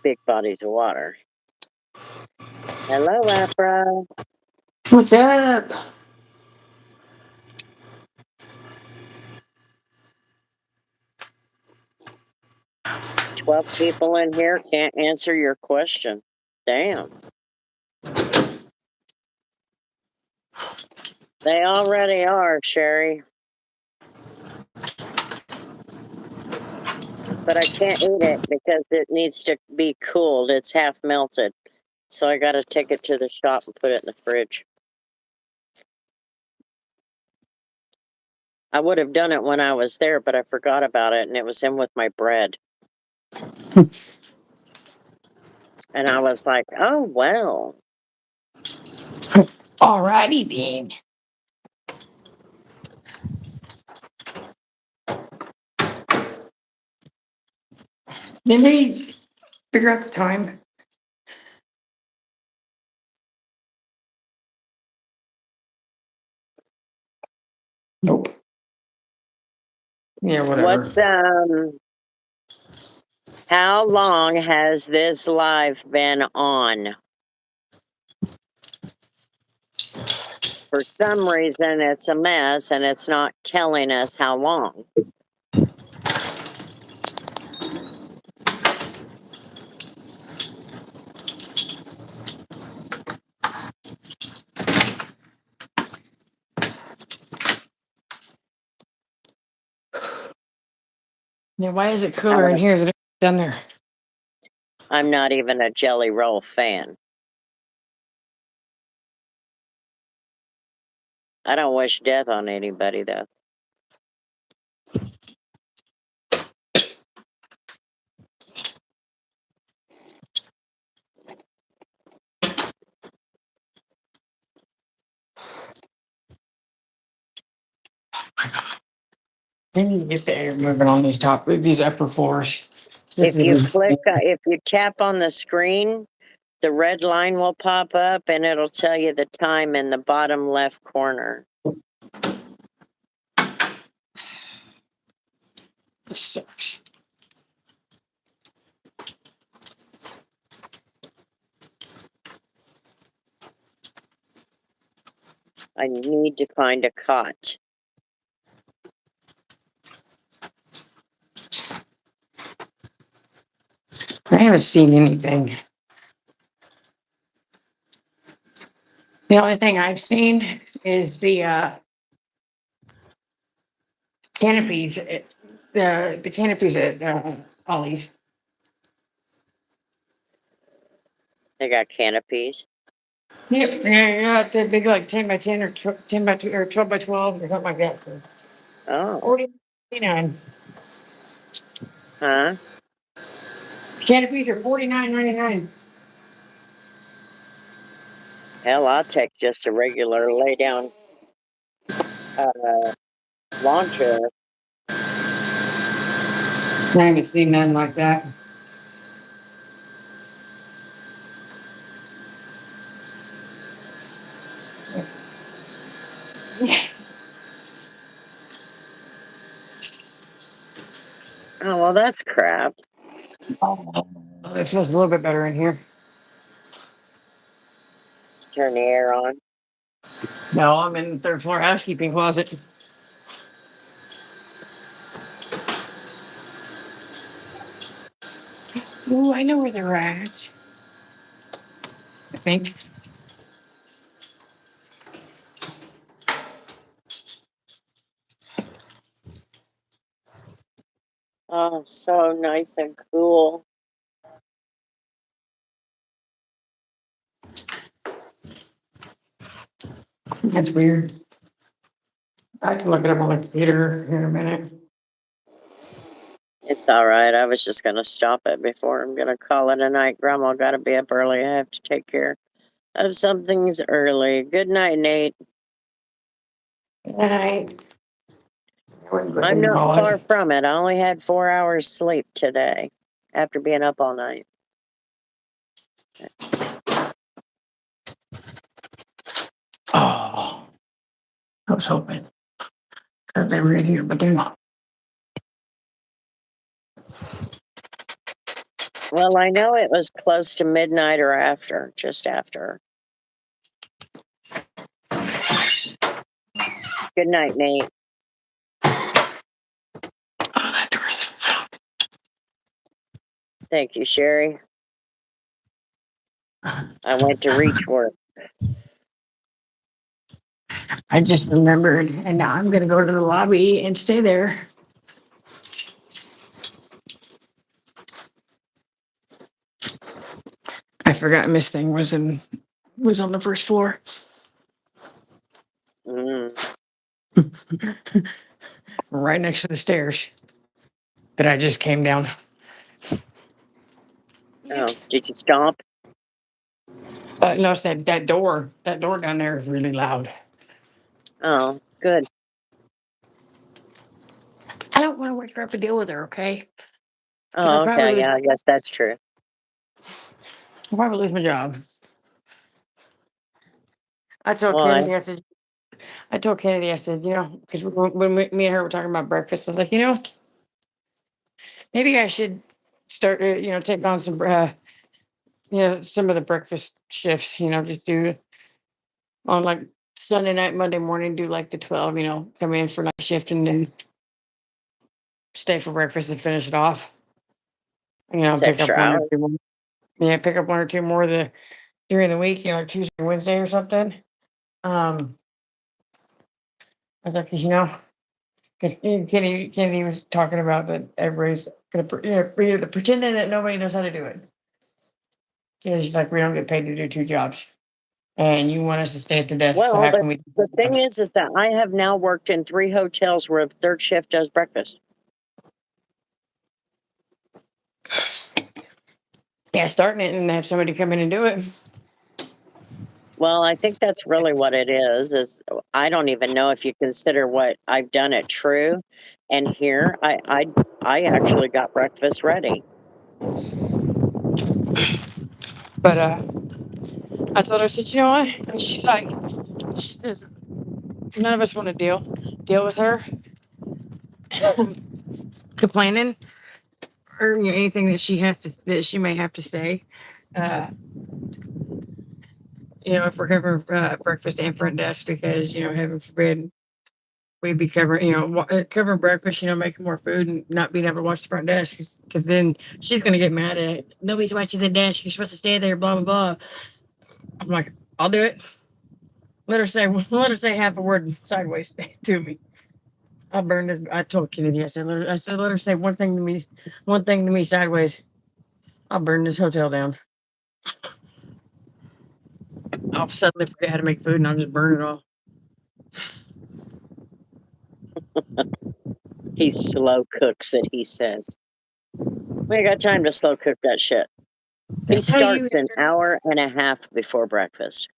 big bodies of water. Hello, Afra. What's up? 12 people in here can't answer your question. Damn. They already are, Sherry. But I can't eat it because it needs to be cooled. It's half melted. So I got to take it to the shop and put it in the fridge. I would have done it when I was there, but I forgot about it and it was in with my bread. And I was like, oh, well. Alrighty then. Then they figure out the time. Nope. Yeah, whatever. How long has this live been on? For some reason, it's a mess and it's not telling us how long. Yeah, why is it cooler in here than it is down there? I'm not even a Jelly Roll fan. I don't wish death on anybody, though. I need to get the air moving on these upper floors. If you tap on the screen, the red line will pop up and it'll tell you the time in the bottom left corner. This sucks. I need to find a cot. I haven't seen anything. The only thing I've seen is the canopies. The canopies at Ollie's. They got canopies. Yep, yeah, the big like 10 by 10 or 10 by 2 or 12 by 12 or something like that. Oh, 49. huh? Canopies are $49.99. Hell, I'll take just a regular lay down lawn chair. I haven't seen nothing like that. Oh, well, that's crap. It feels a little bit better in here. Turn the air on. No, I'm in the third floor housekeeping closet. Ooh, I know where they're at. I think. Oh, so nice and cool. That's weird. I can look it up on the computer here in a minute. It's all right. I was just gonna stop it before I'm gonna call it a night. Grandma gotta be up early. I have to take care of some things early. Good night, Nate. Good night. I'm not far from it. I only had 4 hours sleep today after being up all night. Oh, I was hoping that they were in here, but they're not. Well, I know it was close to midnight or after, just after. Good night, Nate. Oh, that door's Thank you, Sherry. I went to reach for it. I just remembered, and now I'm gonna go to the lobby and stay there. I forgot Miss Thing was on the first floor. Mm. Right next to the stairs that I just came down. Oh, did you stomp? No, it's that door. That door down there is really loud. Oh, good. I don't want to wake her up and deal with her, okay? Oh, okay. Yeah, I guess that's true. I'll probably lose my job. I told Why? Kennedy, I said, because when me and her were talking about breakfast, I was like, maybe I should start, take on some, some of the breakfast shifts, just do on like Sunday night, Monday morning, do like the 12, come in for night shift and then stay for breakfast and finish it off. It's Pick up extra one or hours. two more. Yeah, pick up one or two more during the week, like Tuesday, Wednesday or something. I thought, because Kennedy was talking about that everybody's gonna, pretending that nobody knows how to do it. She's like, we don't get paid to do two jobs, and you want us to stay at the desk. So Well, how can we? the thing is that I have now worked in 3 hotels where third shift does breakfast. Yeah, starting it and have somebody come in and do it. Well, I think that's really what it is I don't even know if you consider what I've done at True and here. I actually got breakfast ready. But I told her, I said, you know what? And she's like, she said, none of us want to deal with her complaining or anything that she may have to say. If we're covering breakfast and front desk, because heaven forbid we'd be covering covering breakfast, making more food and not being able to watch the front desk, because then she's gonna get mad at it. Nobody's watching the desk. You're supposed to stay there. Blah blah blah. I'm like, I'll do it. Let her say half a word sideways to me. I'll burn this. I told Kennedy, I said, let her say one thing to me sideways. I'll burn this hotel down. I'll suddenly forget how to make food and I'll just burn it all. He slow cooks it, he says. We ain't got time to slow cook that shit. He starts an hour and a half before breakfast.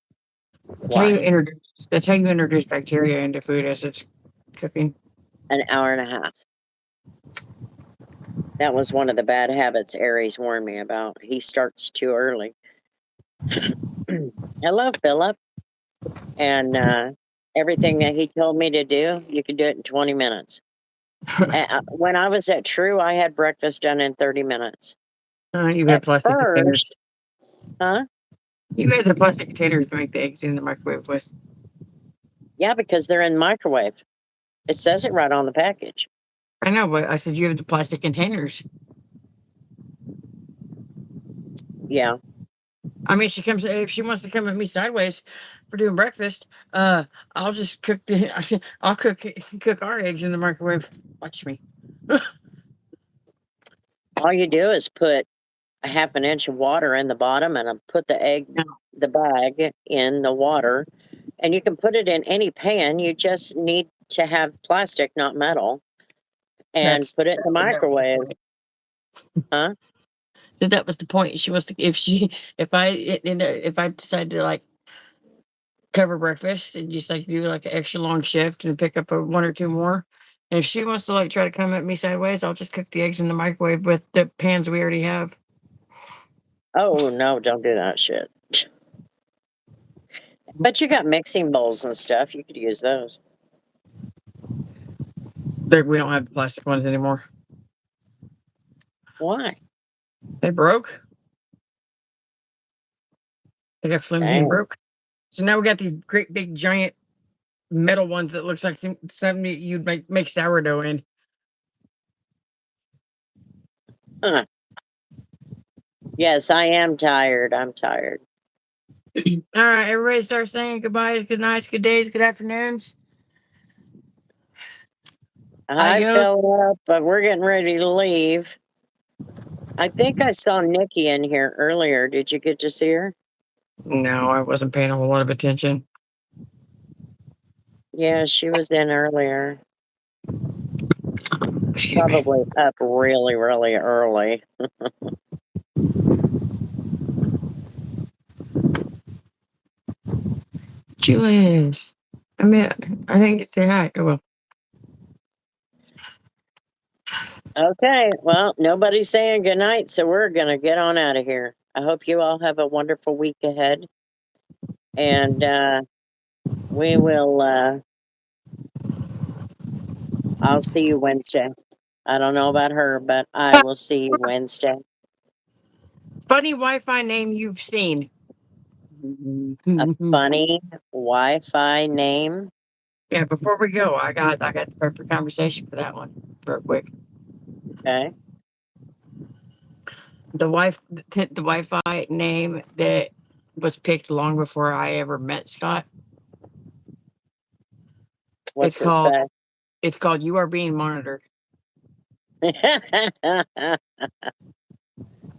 That's how you introduce bacteria into food as it's cooking. An hour and a half. That was one of the bad habits Aries warned me about. He starts too early. Hello, Philip. And everything that he told me to do, you could do it in 20 minutes. When I was at True, I had breakfast done in 30 minutes. You had plastic containers. Huh? You had the plastic containers to make the eggs in the microwave with. Yeah, because they're in the microwave. It says it right on the package. I know, but I said you have the plastic containers. Yeah. I mean, she comes if she wants to come at me sideways for doing breakfast. I'll just cook the. I'll cook our eggs in the microwave. Watch me. All you do is put a half an inch of water in the bottom and put the bag in the water, and you can put it in any pan. You just need to have plastic, not metal, and put it in the microwave. Huh? So that was the point. She wants to if I decide to like cover breakfast and just like do like an extra long shift and pick up one or two more. And if she wants to like try to come at me sideways, I'll just cook the eggs in the microwave with the pans we already have. Oh no, don't do that shit. But you got mixing bowls and stuff. You could use those. We don't have the plastic ones anymore. Why? They broke. They got flimsy and Dang. broke. So now we got these great big giant metal ones that looks like something you'd make sourdough in. Huh. Yes, I am tired. I'm tired. All right, everybody start saying goodbyes, good nights, good days, good afternoons. Hi, Adios. Philip, but we're getting ready to leave. I think I saw Nikki in here earlier. Did you get to see her? No, I wasn't paying a whole lot of attention. Yeah, she was in earlier. Excuse me. Probably up really, really early. Julius. I mean, I didn't get to say hi. Oh well. Okay, well, nobody's saying goodnight, so we're going to get on out of here. I hope you all have a wonderful week ahead. And we will, I'll see you Wednesday. I don't know about her, but I will see you Wednesday. Funny Wi-Fi name you've seen. A funny Wi-Fi name. Yeah, before we go, I got the perfect conversation for that one, real quick. Okay. The Wi-Fi name that was picked long before I ever met Scott. What's it say? It's called "You Are Being Monitored."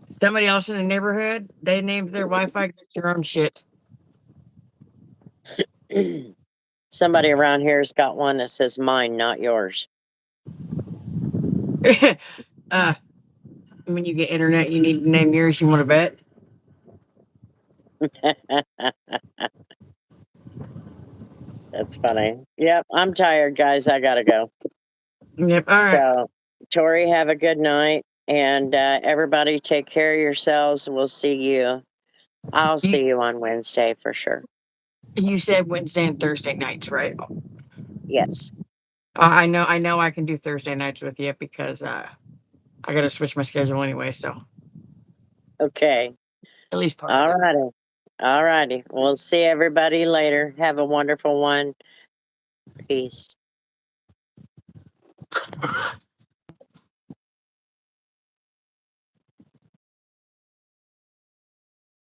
Somebody else in the neighborhood, they named their Wi-Fi "Get Your Own Shit." Somebody around here's got one that says mine, not yours. When you get internet, you need to name yours. You want to bet? That's funny. Yep, I'm tired, guys. I gotta go. Yep. All right. So, Tori, have a good night, and everybody take care of yourselves. We'll see you. I'll see you on Wednesday for sure. You said Wednesday and Thursday nights, right? Yes. I know. I can do Thursday nights with you because I got to switch my schedule anyway. So Okay. at least part All of righty. All righty. We'll see everybody later. Have a wonderful one. Peace. it.